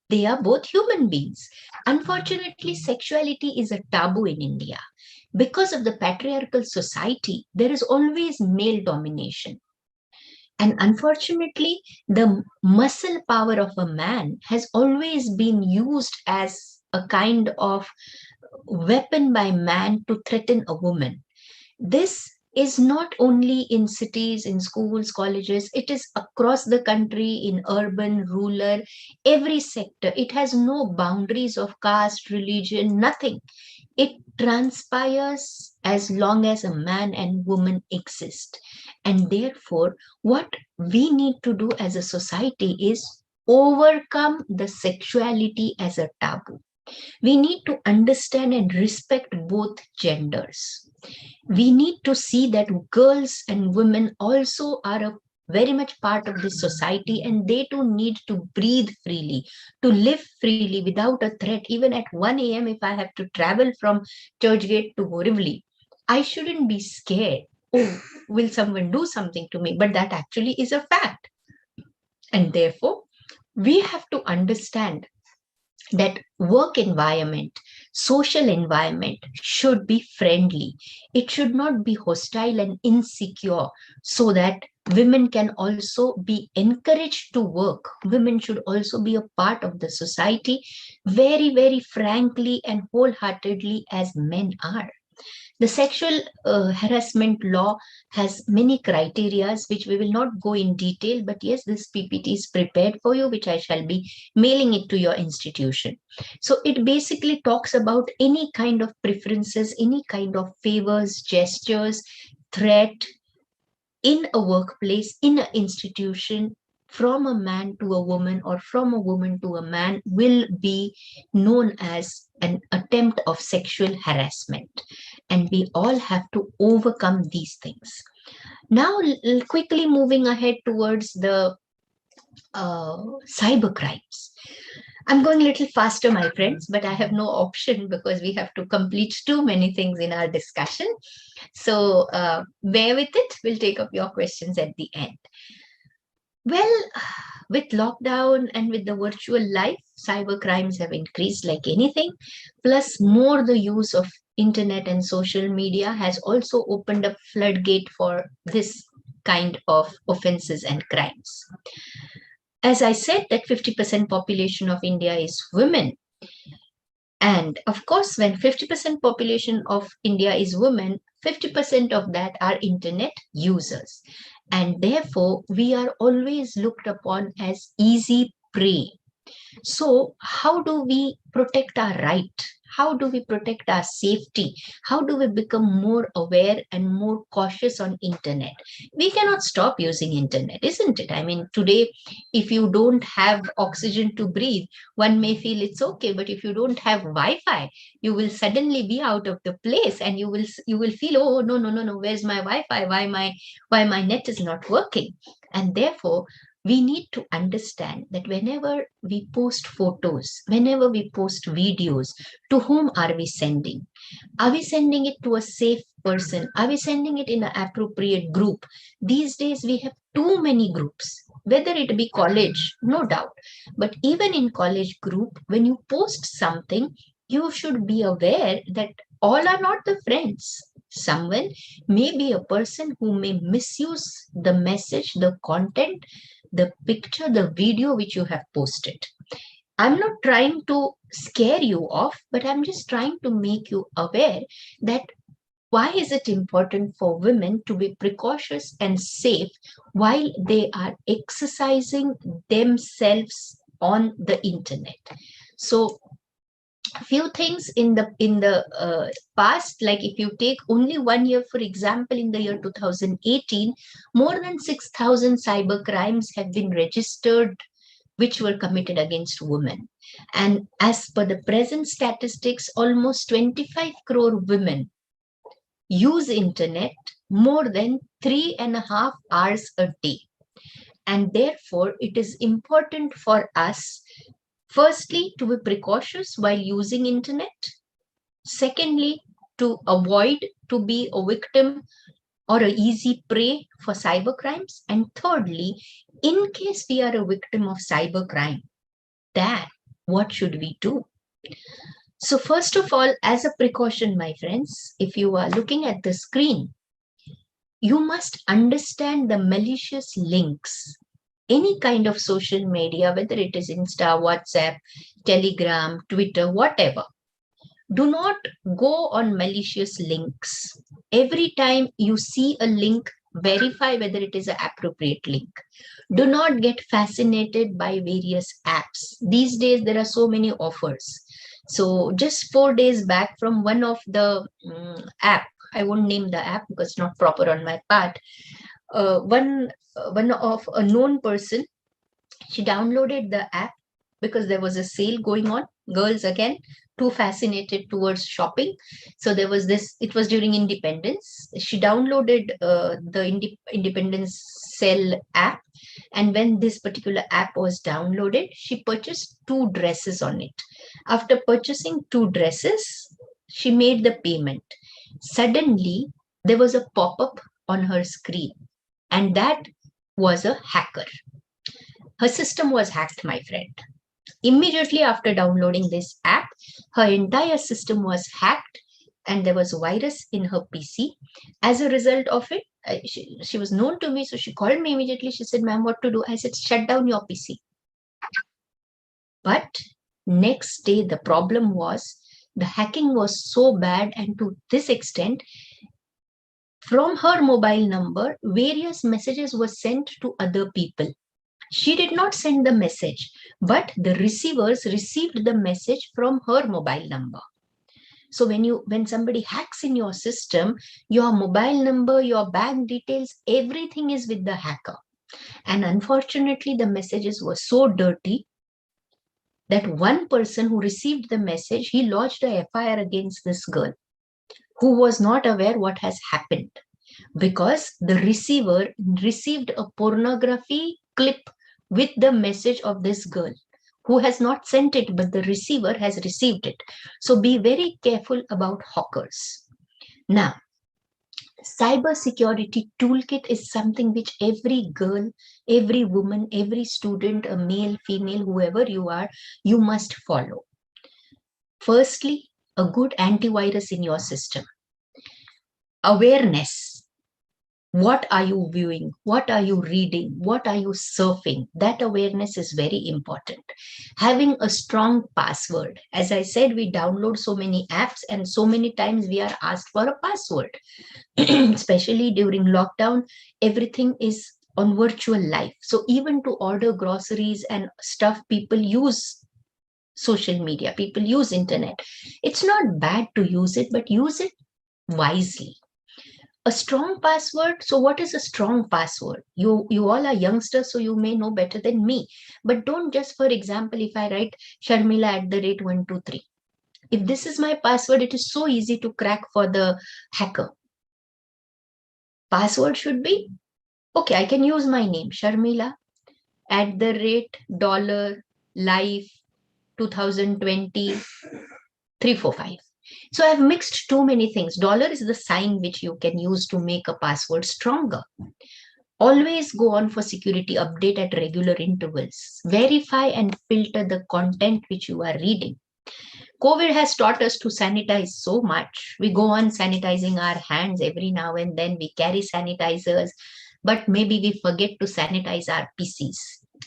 They are both human beings. Unfortunately, sexuality is a taboo in India. Because of the patriarchal society, there is always male domination. And unfortunately, the muscle power of a man has always been used as a kind of weapon by man to threaten a woman. This is not only in cities, in schools, colleges, it is across the country, in urban, rural, every sector. It has no boundaries of caste, religion, nothing. It transpires as long as a man and woman exist. And therefore, what we need to do as a society is overcome the sexuality as a taboo. We need to understand and respect both genders. We need to see that girls and women also are a very much part of this society, and they too need to breathe freely, to live freely without a threat. Even at 1 a.m., if I have to travel from Churchgate to Borivali, I shouldn't be scared. Oh, will someone do something to me? But that actually is a fact. And therefore, we have to understand that work environment, social environment should be friendly. It should not be hostile and insecure, so that women can also be encouraged to work. Women should also be a part of the society very, very frankly and wholeheartedly as men are. The sexual harassment law has many criterias, which we will not go in detail, but yes, this PPT is prepared for you, which I shall be mailing it to your institution. So it basically talks about any kind of preferences, any kind of favors, gestures, threat in a workplace, in an institution, from a man to a woman or from a woman to a man will be known as an attempt of sexual harassment. And we all have to overcome these things. Now, quickly moving ahead towards the cyber crimes. I'm going a little faster, my friends, but I have no option because we have to complete too many things in our discussion. So bear with it. We'll take up your questions at the end. Well, with lockdown and with the virtual life, cyber crimes have increased like anything. Plus, more the use of internet and social media has also opened up floodgate for this kind of offenses and crimes. As I said, that 50% population of India is women. And of course, when 50% population of India is women, 50% of that are internet users. And therefore, we are always looked upon as easy prey. So how do we protect our right? How do we protect our safety? How do we become more aware and more cautious on internet? We cannot stop using internet, isn't it? I mean, today, if you don't have oxygen to breathe, one may feel it's okay, but if you don't have Wi-Fi, you will suddenly be out of the place, and you will feel, oh no, where's my Wi-Fi? Why my net is not working? And therefore, we need to understand that whenever we post photos, whenever we post videos, to whom are we sending? Are we sending it to a safe person? Are we sending it in an appropriate group? These days, we have too many groups, whether it be college, no doubt. But even in college group, when you post something, you should be aware that all are not the friends. Someone may be a person who may misuse the message, the content, the picture, the video which you have posted. I'm not trying to scare you off, but I'm just trying to make you aware that why is it important for women to be precautious and safe while they are exercising themselves on the internet. So few things in the past, like if you take only 1 year, for example, in the year 2018, more than 6,000 cyber crimes have been registered which were committed against women. And as per the present statistics, almost 25 crore women use internet more than 3.5 hours a day. And therefore, it is important for us, firstly, to be precautious while using internet. Secondly, to avoid to be a victim or an easy prey for cyber crimes. And thirdly, in case we are a victim of cyber crime, then what should we do? So first of all, as a precaution, my friends, if you are looking at the screen, you must understand the malicious links. Any kind of social media, whether it is Insta, WhatsApp, Telegram, Twitter, whatever, do not go on malicious links. Every time you see a link, verify whether it is an appropriate link. Do not get fascinated by various apps. These days, there are so many offers. So just 4 days back from one of the app, I won't name the app because it's not proper on my part, one of a known person, she downloaded the app because there was a sale going on. Girls again too fascinated towards shopping. So there was this, it was during Independence. She downloaded the Independence Sell app. And when this particular app was downloaded, she purchased 2 dresses on it. After purchasing 2 dresses, she made the payment. Suddenly, there was a pop-up on her screen, and that was a hacker. Her system was hacked, my friend. Immediately after downloading this app, her entire system was hacked and there was a virus in her PC. As a result of it, she was known to me, so she called me immediately. She said, "Ma'am, what to do?" I said, "Shut down your PC." But next day, the problem was the hacking was so bad, and to this extent, from her mobile number, various messages were sent to other people. She did not send the message, but the receivers received the message from her mobile number. So when somebody hacks in your system, your mobile number, your bank details, everything is with the hacker. And unfortunately, the messages were so dirty that one person who received the message, he lodged a FIR against this girl who was not aware what has happened, because the receiver received a pornography clip with the message of this girl who has not sent it, but the receiver has received it. So be very careful about hackers. Now, cybersecurity toolkit is something which every girl, every woman, every student, a male, female, whoever you are, you must follow. Firstly, a good antivirus in your system. Awareness. What are you viewing? What are you reading? What are you surfing? That awareness is very important. Having a strong password. As I said, we download so many apps and so many times we are asked for a password. Especially during lockdown, everything is on virtual life. So even to order groceries and stuff, people use social media, people use internet. It's not bad to use it, but use it wisely. A strong password. So what is a strong password? You all are youngsters, so you may know better than me. But don't just, for example, if I write Sharmila@123. If this is my password, it is so easy to crack for the hacker. Password should be, okay, I can use my name, Sharmila@$life 2020 345. So I've mixed too many things. Dollar is the sign which you can use to make a password stronger. Always go on for security update at regular intervals. Verify and filter the content which you are reading. COVID has taught us to sanitize so much. We go on sanitizing our hands every now and then. We carry sanitizers, but maybe we forget to sanitize our PCs.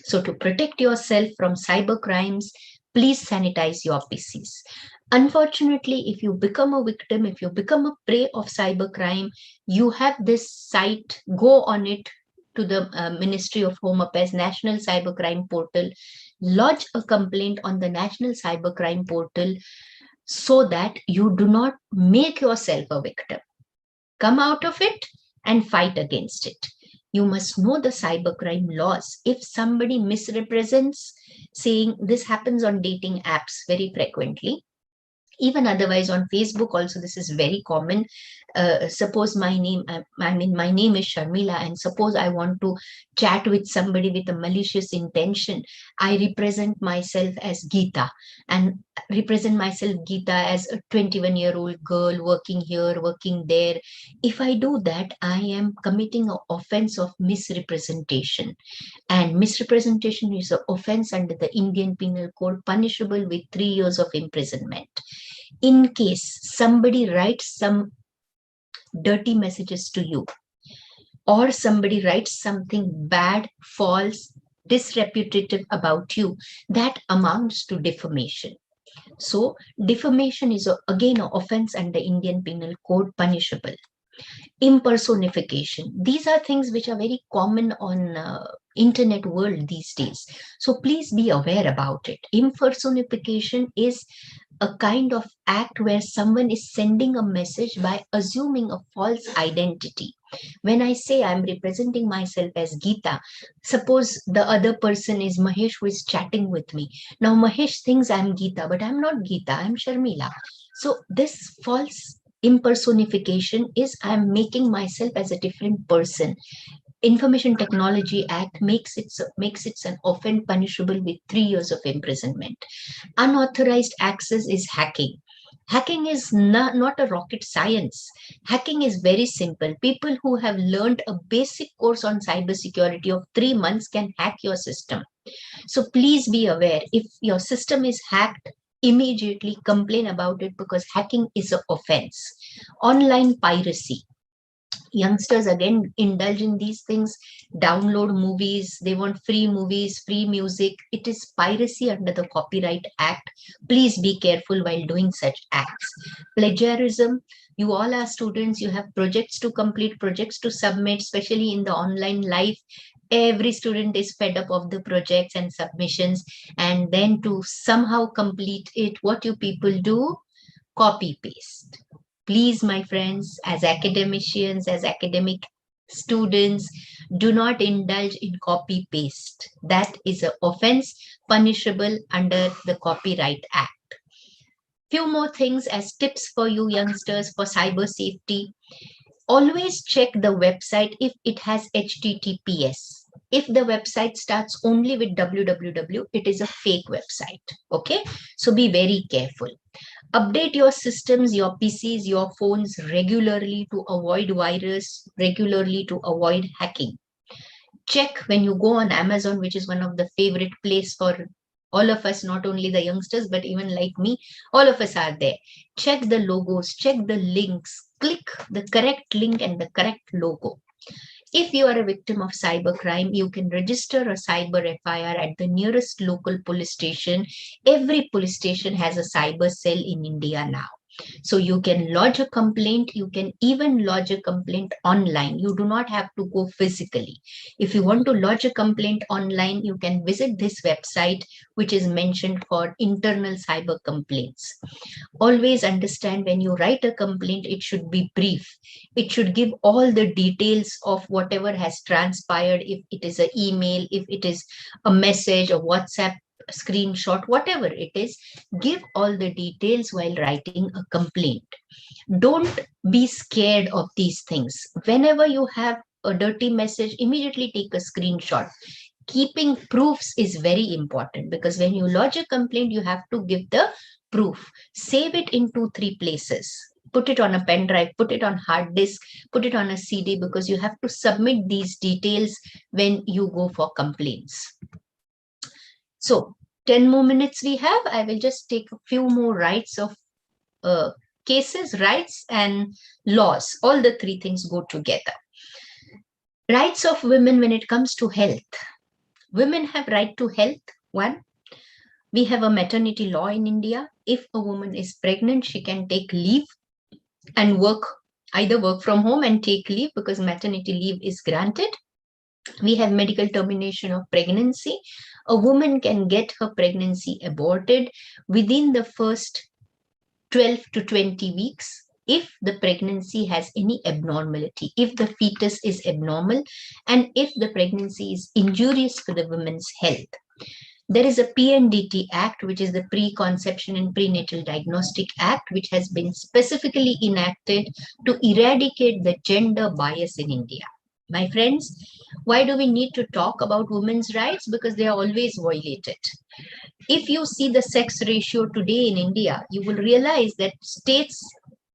So to protect yourself from cyber crimes, please sanitize your PCs. Unfortunately, if you become a victim, if you become a prey of cybercrime, you have this site, go on it to the Ministry of Home Affairs National Cybercrime Portal, lodge a complaint on the National Cybercrime Portal so that you do not make yourself a victim. Come out of it and fight against it. You must know the cybercrime laws. If somebody misrepresents, saying this happens on dating apps very frequently, even otherwise on Facebook also, this is very common. Suppose my name is Sharmila, and suppose I want to chat with somebody with a malicious intention. I represent myself as Geeta and represent myself Geeta as a 21-year-old girl working here, working there. If I do that, I am committing an offense of misrepresentation. And misrepresentation is an offense under the Indian Penal Code, punishable with 3 years of imprisonment. In case somebody writes some dirty messages to you, or somebody writes something bad, false, disreputative about you, that amounts to defamation. So defamation is again an offense under Indian Penal Code, punishable. Impersonification. These are things which are very common on internet world these days. So please be aware about it. Impersonification is a kind of act where someone is sending a message by assuming a false identity. When I say I'm representing myself as Geeta, suppose the other person is Mahesh who is chatting with me. Now Mahesh thinks I'm Geeta, but I'm not Geeta, I'm Sharmila. So this false impersonification is I'm making myself as a different person. Information Technology Act makes it an offense punishable with 3 years of imprisonment. Unauthorized access is hacking. Hacking is not a rocket science. Hacking is very simple. People who have learned a basic course on cybersecurity of 3 months can hack your system. So please be aware, if your system is hacked, immediately complain about it, because hacking is an offense. Online piracy. Youngsters again indulge in these things, download movies, they want free movies, free music. It is piracy under the Copyright Act. Please be careful while doing such acts. Plagiarism. You all are students, you have projects to complete, projects to submit, especially in the online life. Every student is fed up of the projects and submissions, and then to somehow complete it, what you people do? Copy paste. Please, my friends, as academicians, as academic students, do not indulge in copy paste. That is an offense punishable under the Copyright Act. Few more things as tips for you youngsters for cyber safety. Always check the website if it has HTTPS. If the website starts only with www, it is a fake website. Okay, so be very careful. Update your systems, your PCs, your phones regularly to avoid virus, regularly to avoid hacking. Check when you go on Amazon, which is one of the favorite place for all of us, not only the youngsters, but even like me, all of us are there. Check the logos, check the links, click the correct link and the correct logo. If you are a victim of cybercrime, you can register a cyber FIR at the nearest local police station. Every police station has a cyber cell in India now. So you can lodge a complaint. You can even lodge a complaint online. You do not have to go physically. If you want to lodge a complaint online, you can visit this website, which is mentioned for internal cyber complaints. Always understand, when you write a complaint, it should be brief. It should give all the details of whatever has transpired. If it is an email, if it is a message, a WhatsApp screenshot, whatever it is, give all the details while writing a complaint. Don't be scared of these things. Whenever you have a dirty message, immediately take a screenshot. Keeping proofs is very important, because when you lodge a complaint, you have to give the proof. Save it in 2-3 places. Put it on a pen drive, put it on hard disk, put it on a CD, because you have to submit these details when you go for complaints. So 10 more minutes we have. I will just take a few more rights of cases, rights and laws. All the 3 things go together. Rights of women when it comes to health. Women have right to health. 1, we have a maternity law in India. If a woman is pregnant, she can take leave and either work from home and take leave, because maternity leave is granted. We have medical termination of pregnancy. A woman can get her pregnancy aborted within the first 12 to 20 weeks if the pregnancy has any abnormality, if the fetus is abnormal, and if the pregnancy is injurious for the woman's health. There is a PNDT Act, which is the Preconception and Prenatal Diagnostic Act, which has been specifically enacted to eradicate the gender bias in India. My friends, why do we need to talk about women's rights? Because they are always violated. If you see the sex ratio today in India, you will realize that states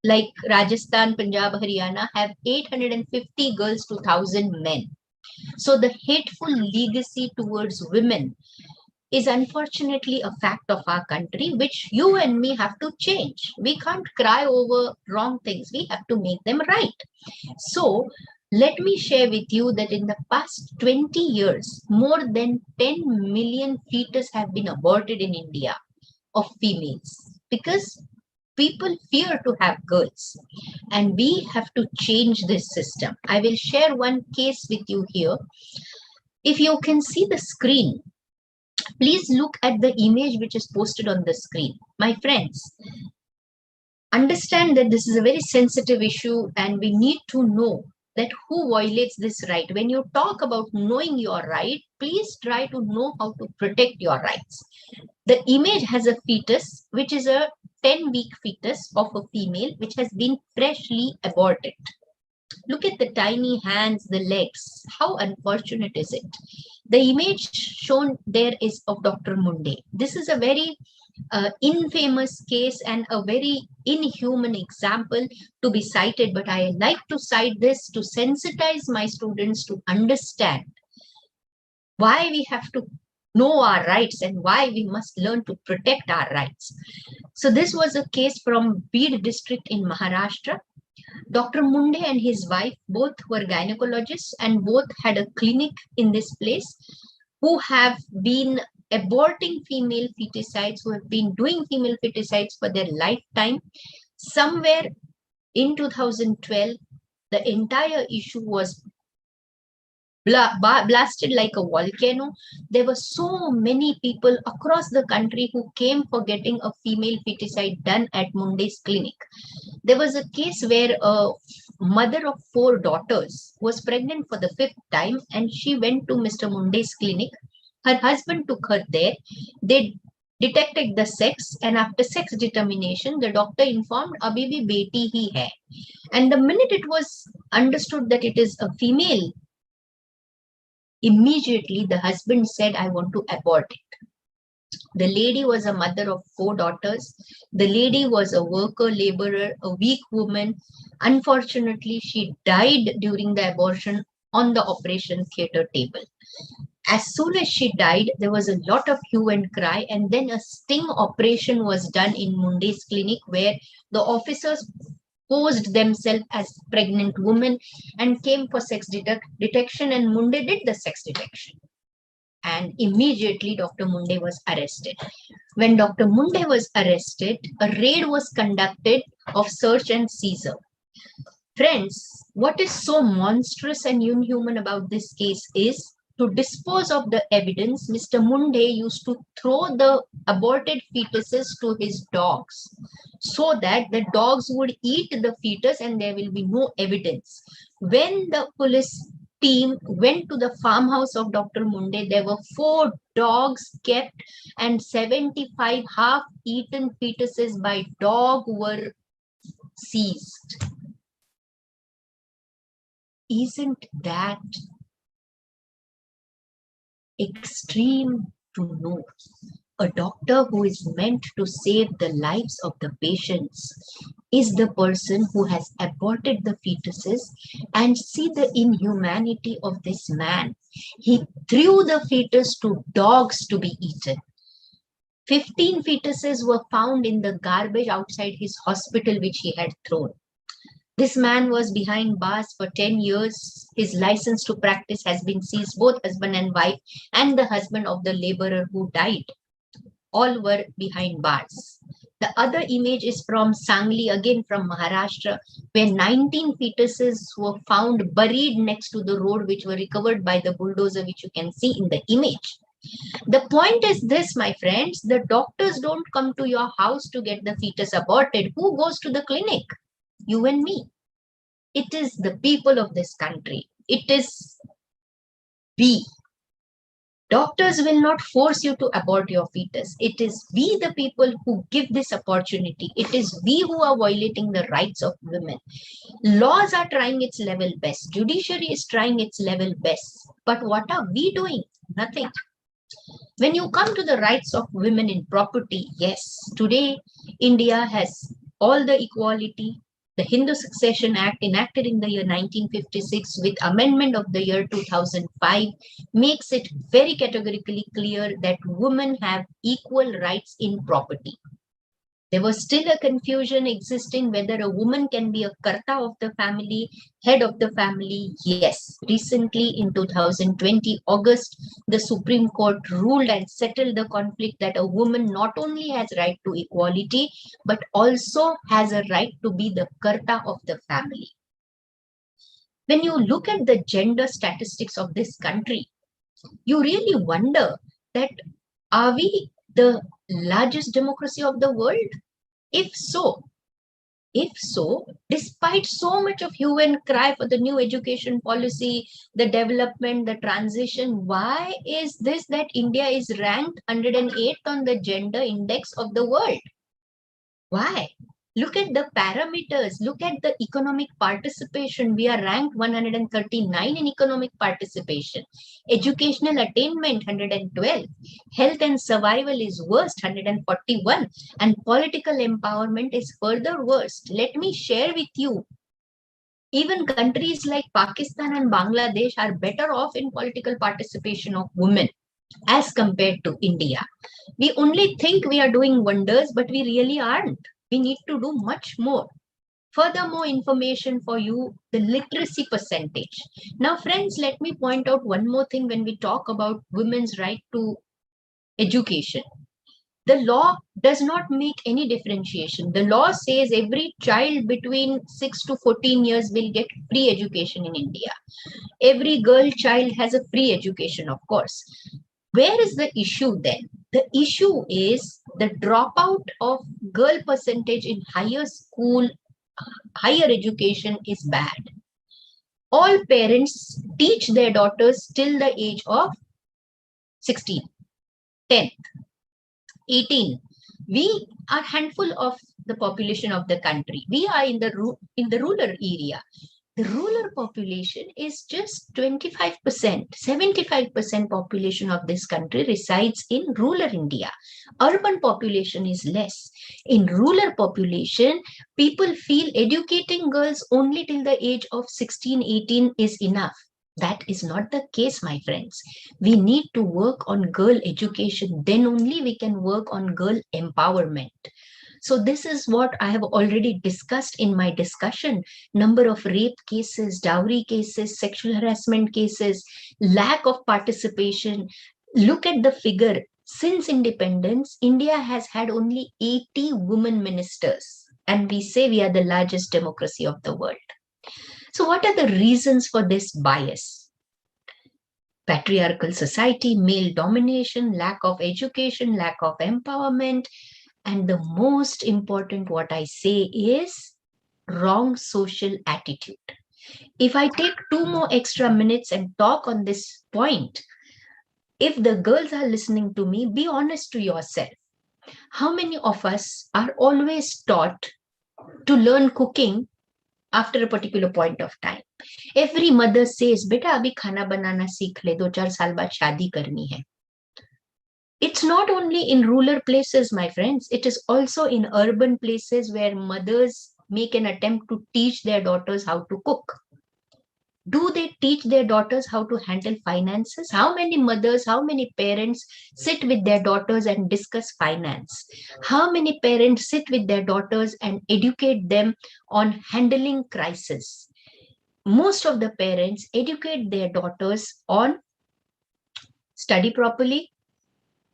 like Rajasthan, Punjab, Haryana have 850 girls to 1,000 men. So the hateful legacy towards women is unfortunately a fact of our country, which you and me have to change. We can't cry over wrong things. We have to make them right. So let me share with you that in the past 20 years, more than 10 million fetus have been aborted in India of females, because people fear to have girls, and we have to change this system. I will share one case with you here. If you can see the screen, please look at the image which is posted on the screen. My friends, understand that this is a very sensitive issue and we need to know that who violates this right. When you talk about knowing your right, please try to know how to protect your rights. The image has a fetus, which is a 10-week fetus of a female, which has been freshly aborted. Look at the tiny hands, the legs. How unfortunate is it? The image shown there is of Dr. Munde. This is a very infamous case and a very inhuman example to be cited, but I like to cite this to sensitize my students to understand why we have to know our rights and why we must learn to protect our rights. So this was a case from Beed district in Maharashtra. Dr. Munde and his wife both were gynecologists and both had a clinic in this place, who have been aborting female feticides, who have been doing female feticides for their lifetime. Somewhere in 2012, the entire issue was blasted like a volcano. There were so many people across the country who came for getting a female feticide done at Munde's clinic. There was a case where a mother of 4 daughters was pregnant for the 5th time, and she went to Mr. Munde's clinic. Her husband took her there. They detected the sex, and after sex determination, the doctor informed, "Abhi bhi beti hi hai." And the minute it was understood that it is a female, immediately the husband said, "I want to abort it." The lady was a mother of 4 daughters. The lady was a worker, laborer, a weak woman. Unfortunately, she died during the abortion on the operation theatre table. As soon as she died, there was a lot of hue and cry, and then a sting operation was done in Munde's clinic, where the officers posed themselves as pregnant women and came for sex detection, and Munde did the sex detection. And immediately Dr. Munde was arrested. When Dr. Munde was arrested, a raid was conducted of search and seizure. Friends, what is so monstrous and inhuman about this case is, to dispose of the evidence, Mr. Munde used to throw the aborted fetuses to his dogs so that the dogs would eat the fetus and there will be no evidence. When the police team went to the farmhouse of Dr. Munde, there were 4 dogs kept and 75 half-eaten fetuses by dog were seized. Isn't that extreme to know? A doctor who is meant to save the lives of the patients is the person who has aborted the fetuses. And see the inhumanity of this man. He threw the fetus to dogs to be eaten. 15 fetuses were found in the garbage outside his hospital, which he had thrown. This man was behind bars for 10 years. His license to practice has been seized, both husband and wife, and the husband of the laborer who died. All were behind bars. The other image is from Sangli, again from Maharashtra, where 19 fetuses were found buried next to the road, which were recovered by the bulldozer, which you can see in the image. The point is this, my friends, the doctors don't come to your house to get the fetus aborted. Who goes to the clinic? You and me. It is the people of this country. It is we. Doctors will not force you to abort your fetus. It is we, the people, who give this opportunity. It is we who are violating the rights of women. Laws are trying its level best. Judiciary is trying its level best. But what are we doing? Nothing. When you come to the rights of women in property, yes, today India has all the equality. The Hindu Succession Act, enacted in the year 1956 with amendment of the year 2005, makes it very categorically clear that women have equal rights in property. There was still a confusion existing whether a woman can be a karta of the family, head of the family. Yes, recently in 2020 August, the Supreme Court ruled and settled the conflict that a woman not only has right to equality, but also has a right to be the karta of the family. When you look at the gender statistics of this country, you really wonder that are we the largest democracy of the world? If so, despite so much of hue and cry for the new education policy, the development, the transition, why is this that India is ranked 108th on the gender index of the world? Why? Look at the parameters, look at the economic participation. We are ranked 139 in economic participation. Educational attainment, 112. Health and survival is worst, 141. And political empowerment is further worst. Let me share with you. Even countries like Pakistan and Bangladesh are better off in political participation of women as compared to India. We only think we are doing wonders, but we really aren't. We need to do much more. Furthermore, information for you, the literacy percentage. Now, friends, let me point out one more thing when we talk about women's right to education. The law does not make any differentiation. The law says every child between 6 to 14 years will get free education in India. Every girl child has a free education, of course. Where is the issue then? The issue is the dropout of girl percentage in higher school, higher education is bad. All parents teach their daughters till the age of 16, 10, 18. We are handful of the population of the country. We are in the rural area. The rural population is just 25%. 75% population of this country resides in rural India. Urban population is less. In rural population, people feel educating girls only till the age of 16, 18 is enough. That is not the case, my friends. We need to work on girl education. Then only we can work on girl empowerment. So this is what I have already discussed in my discussion. Number of rape cases, dowry cases, sexual harassment cases, lack of participation. Look at the figure. Since independence, India has had only 80 women ministers. And we say we are the largest democracy of the world. So what are the reasons for this bias? Patriarchal society, male domination, lack of education, lack of empowerment. And the most important, what I say is wrong social attitude. If I take 2 more extra minutes and talk on this point, if the girls are listening to me, be honest to yourself. How many of us are always taught to learn cooking after a particular point of time? Every mother says, beta abhi khana banana seekh le, 2-4 saal baad shaadi karni hai. It's not only in rural places, my friends. It is also in urban places where mothers make an attempt to teach their daughters how to cook. Do they teach their daughters how to handle finances? How many mothers, how many parents sit with their daughters and discuss finance? How many parents sit with their daughters and educate them on handling crisis? Most of the parents educate their daughters on study properly,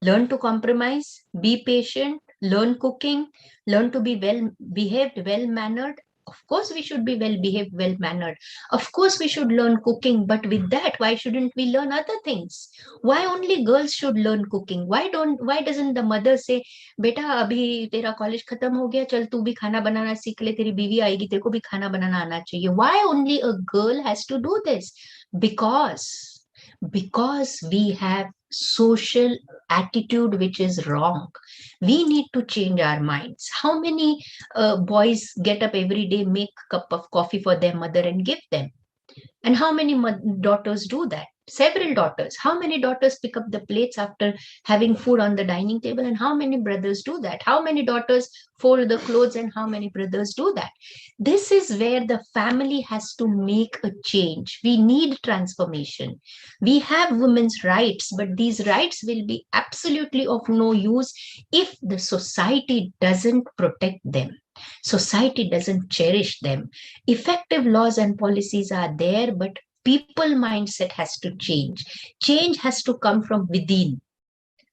learn to compromise, be patient, learn cooking, learn to be well-behaved, well-mannered. Of course, we should be well-behaved, well-mannered. Of course, we should learn cooking. But with that, why shouldn't we learn other things? Why only girls should learn cooking? Why doesn't the mother say, beta, abhi tera college khatam ho gaya, chal tu bhi khana banana seekh le, teri biwi aayegi, tere ko bhi khana banana aana chahiye. Why only a girl has to do this? Because we have social attitude which is wrong. We need to change our minds. How many boys get up every day, make a cup of coffee for their mother and give them? And how many daughters do that? Several daughters. How many daughters pick up the plates after having food on the dining table? And how many brothers do that? How many daughters fold the clothes and how many brothers do that? This is where the family has to make a change. We need transformation. We have women's rights, but these rights will be absolutely of no use if the society doesn't protect them. Society doesn't cherish them. Effective laws and policies are there, but people mindset has to change. Change has to come from within.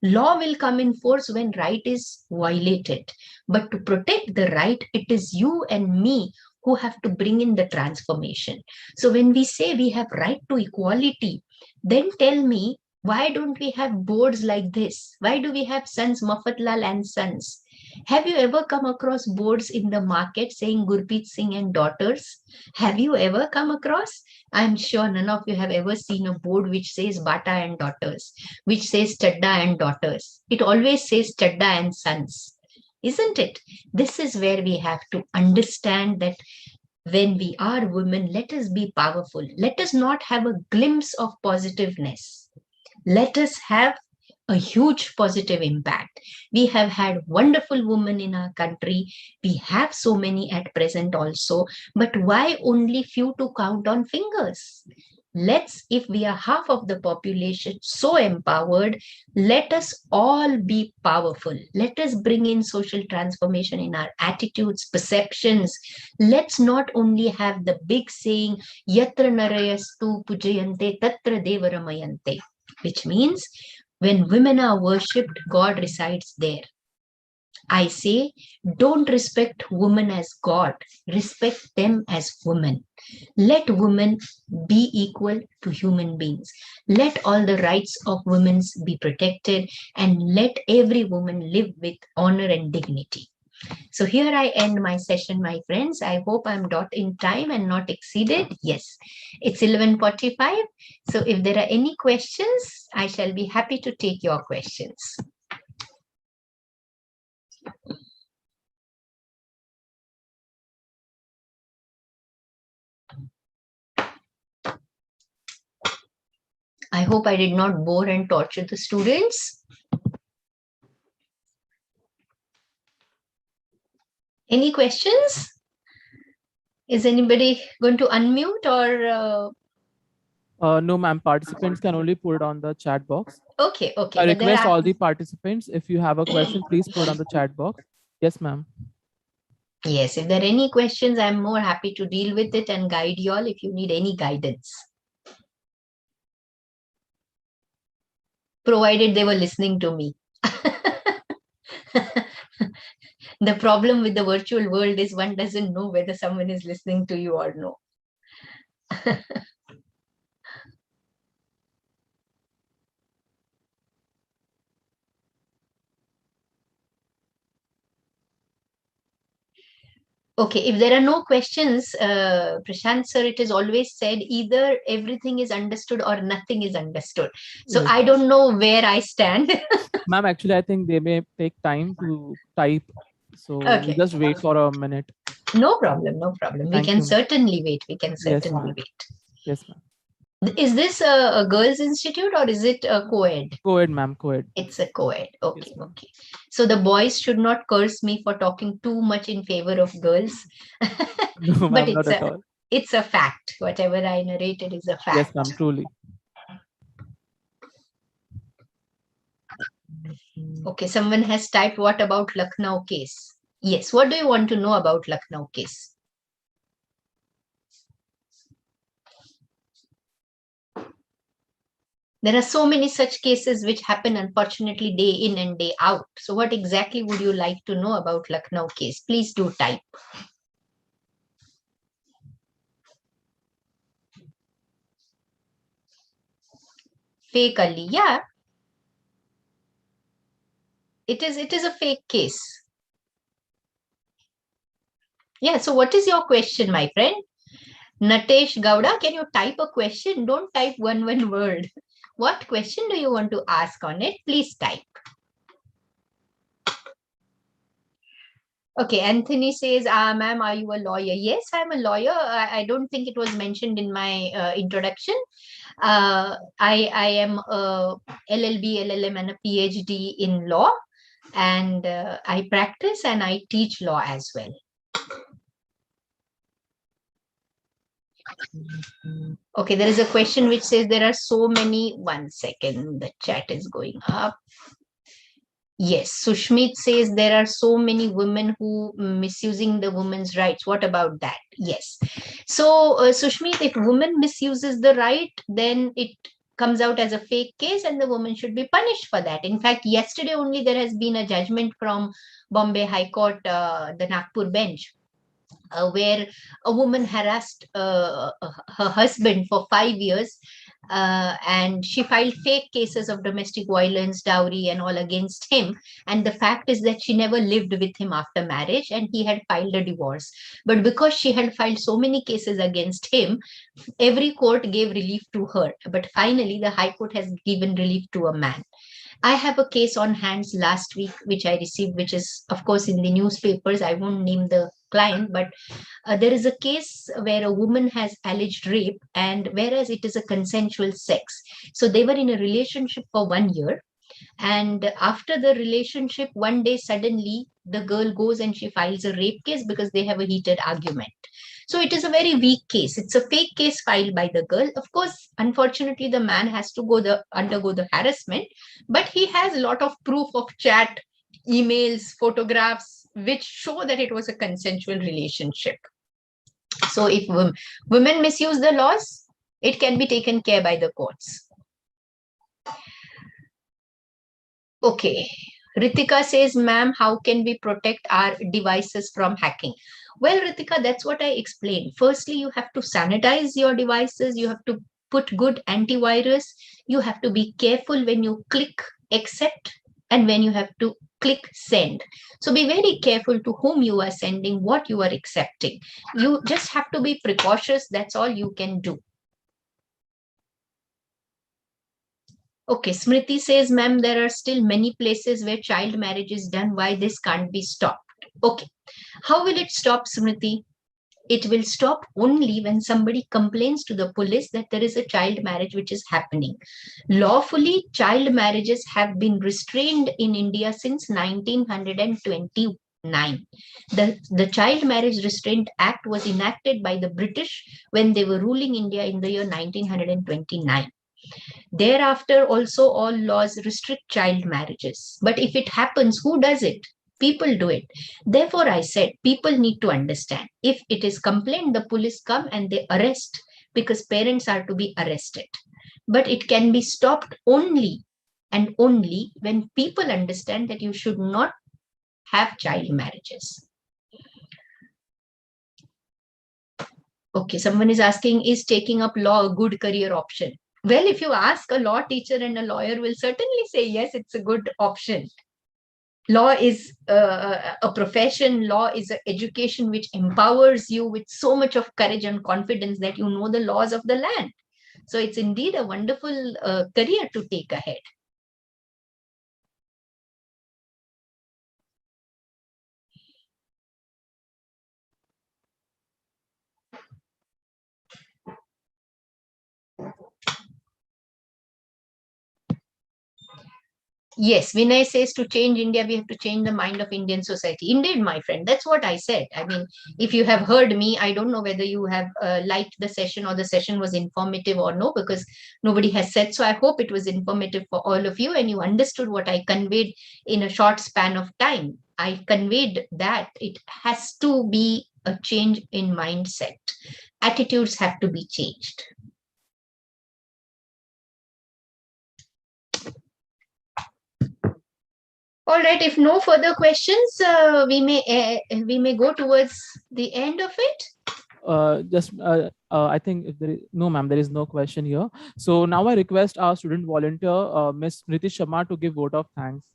Law will come in force when right is violated. But to protect the right, it is you and me who have to bring in the transformation. So when we say we have right to equality, then tell me Why don't we have boards like this? Why do we have Sons Mafatlal and Sons? Have you ever come across boards in the market saying Gurpreet Singh and daughters? Have you ever come across? I'm sure none of you have ever seen a board which says Bata and daughters, which says Chadda and daughters. It always says Chadda and sons, isn't it? This is where we have to understand that when we are women, let us be powerful. Let us not have a glimpse of positiveness. Let us have a huge positive impact. We have had wonderful women in our country. We have so many at present also. But why only few to count on fingers? Let's, if we are half of the population so empowered, let us all be powerful. Let us bring in social transformation in our attitudes, perceptions. Let's not only have the big saying, Yatra narayastu pujayante tatra devaramayante, which means when women are worshipped, God resides there. I say, don't respect women as God, respect them as women. Let women be equal to human beings. Let all the rights of women be protected, and let every woman live with honor and dignity. So here I end my session, my friends. I hope I'm not in time and not exceeded. Yes, it's 11:45. So if there are any questions, I shall be happy to take your questions. I hope I did not bore and torture the students. Any questions? Is anybody going to unmute or? No, ma'am. Participants can only put it on the chat box. Okay, okay. I but there request are- all the participants, if you have a question, please put it on the chat box. Yes, ma'am. Yes, if there are any questions, I'm more happy to deal with it and guide you all if you need any guidance. Provided they were listening to me. The problem with the virtual world is one doesn't know whether someone is listening to you or no. Okay, if there are no questions, Prashant sir, it is always said either everything is understood or nothing is understood. So Yes. I don't know where I stand. Ma'am, actually, I think they may take time to type. So Okay. we just wait for a minute. No problem, no problem. We Thank can you. certainly wait. We can Yes, certainly ma'am. wait. Yes, ma'am. Is this a girls' institute or is it a co-ed? Co-ed, ma'am, co-ed. It's a co-ed. Okay, Yes, ma'am. okay. So the boys should not curse me for talking too much in favor of girls. No, But ma'am, not at all. it's a fact. Whatever I narrated is a fact. Yes, ma'am, truly. Okay, someone has typed, what about Lucknow case? Yes, what do you want to know about Lucknow case? There are so many such cases which happen, unfortunately, day in and day out. So what exactly would you like to know about Lucknow case? Please do type. Fake Ali, yeah. It is a fake case. Yeah, so what is your question, my friend? Natesh Gowda, can you type a question? Don't type one word. What question do you want to ask on it? Please type. Okay, Anthony says, ma'am, are you a lawyer? Yes, I'm a lawyer. I don't think it was mentioned in my introduction. I am a LLB, LLM and a PhD in law. And I practice and I teach law as well. Okay, there is a question which says there are so many. 1 second, the chat is going up. Yes, Sushmit says there are so many women who misusing the women's rights. What about that? Yes. So, Sushmit, if woman misuses the right, then it comes out as a fake case and the woman should be punished for that. In fact, yesterday only there has been a judgment from Bombay High Court, the Nagpur bench, where a woman harassed her husband for 5 years and she filed fake cases of domestic violence, dowry, and all against him. And the fact is that she never lived with him after marriage, and he had filed a divorce. But because she had filed so many cases against him, every court gave relief to her. But finally, the High Court has given relief to a man. I have a case on hands last week, which I received, which is, of course, in the newspapers. I won't name the client, but there is a case where a woman has alleged rape, and whereas it is a consensual sex. So they were in a relationship for 1 year. And after the relationship, one day suddenly the girl goes and she files a rape case because they have a heated argument. So it is a very weak case. It's a fake case filed by the girl. Of course, unfortunately, the man has to undergo the harassment, but he has a lot of proof of chat, emails, photographs, which show that it was a consensual relationship. So if women misuse the laws, it can be taken care by the courts. Okay. Ritika says, ma'am, how can we protect our devices from hacking? Well, Ritika, that's what I explained. Firstly, you have to sanitize your devices. You have to put good antivirus. You have to be careful when you click accept and when you have to click send. So be very careful to whom you are sending, what you are accepting. You just have to be precautious. That's all you can do. Okay, Smriti says, ma'am, there are still many places where child marriage is done. Why this can't be stopped? Okay, how will it stop, Smriti? It will stop only when somebody complains to the police that there is a child marriage which is happening. Lawfully, child marriages have been restrained in India since 1929. The Child Marriage Restraint Act was enacted by the British when they were ruling India in the year 1929. Thereafter, also all laws restrict child marriages. But if it happens, who does it? People do it. Therefore, I said people need to understand. If it is complained, the police come and they arrest because parents are to be arrested. But it can be stopped only and only when people understand that you should not have child marriages. Okay, someone is asking, is taking up law a good career option? Well, if you ask a law teacher and a lawyer will certainly say, yes, it's a good option. Law is a profession. Law is an education which empowers you with so much of courage and confidence that you know the laws of the land. So it's indeed a wonderful career to take ahead. Yes, Vinay says to change India, we have to change the mind of Indian society. Indeed, my friend, that's what I said. I mean, if you have heard me, I don't know whether you have liked the session or the session was informative or no, because nobody has said. So I hope it was informative for all of you and you understood what I conveyed in a short span of time. I conveyed that it has to be a change in mindset. Attitudes have to be changed. All right, if no further questions, we may go towards the end of it. I think if there is no, ma'am, there is no question here. So now I request our student volunteer, Ms. Nitish Sharma, to give vote of thanks.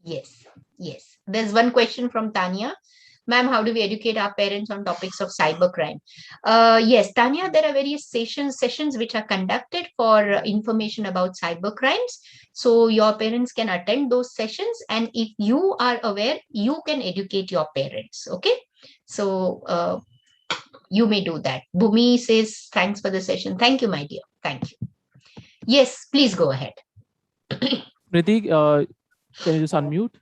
Yes, yes. There's one question from Tanya. Ma'am, how do we educate our parents on topics of cybercrime? Yes, Tanya, there are various sessions which are conducted for information about cybercrimes. So your parents can attend those sessions. And if you are aware, you can educate your parents. Okay. So you may do that. Bhumi says, thanks for the session. Thank you, my dear. Thank you. Yes, please go ahead. Priti, can you just unmute?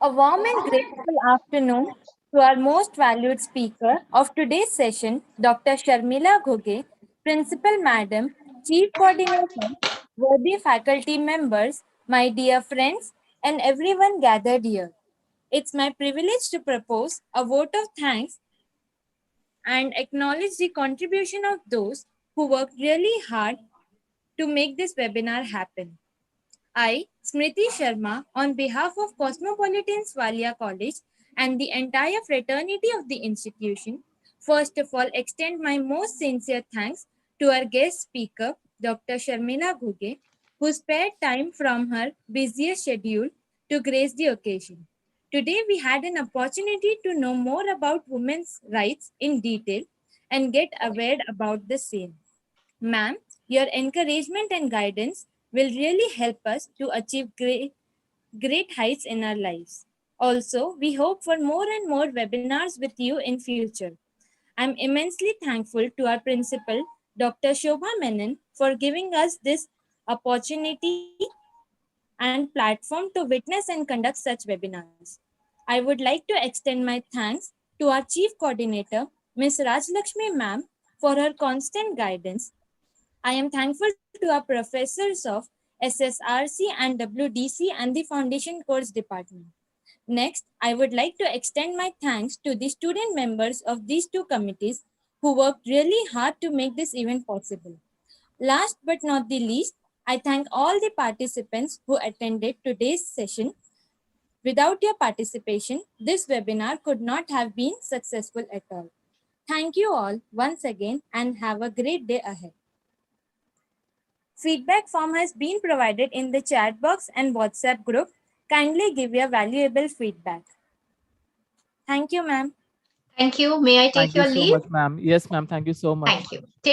A warm and grateful afternoon to our most valued speaker of today's session, Dr. Sharmila Ghoge, Principal Madam, Chief Coordinator, worthy faculty members, my dear friends, and everyone gathered here. It's my privilege to propose a vote of thanks and acknowledge the contribution of those who worked really hard to make this webinar happen. I, Smriti Sharma, on behalf of Cosmopolitan Valia College and the entire fraternity of the institution, First of all, extend my most sincere thanks to our guest speaker, Dr. Sharmila Ghuge, who spared time from her busiest schedule to grace the occasion. Today, we had an opportunity to know more about women's rights in detail and get aware about the same. Ma'am, your encouragement and guidance will really help us to achieve great heights in our lives. Also, we hope for more and more webinars with you in future. I'm immensely thankful to our principal, Dr. Shobha Menon, for giving us this opportunity and platform to witness and conduct such webinars. I would like to extend my thanks to our Chief Coordinator, Ms. Rajlakshmi Ma'am, for her constant guidance. I am thankful to our professors of SSRC and WDC and the Foundation Course Department. Next, I would like to extend my thanks to the student members of these two committees who worked really hard to make this event possible. Last but not the least, I thank all the participants who attended today's session. Without your participation, this webinar could not have been successful at all. Thank you all once again and have a great day ahead. Feedback form has been provided in the chat box and WhatsApp group. Kindly give your valuable feedback. Thank you, ma'am. Thank you. May I take Thank you your so leave? much, ma'am. Yes, ma'am. Thank you so much. Thank you.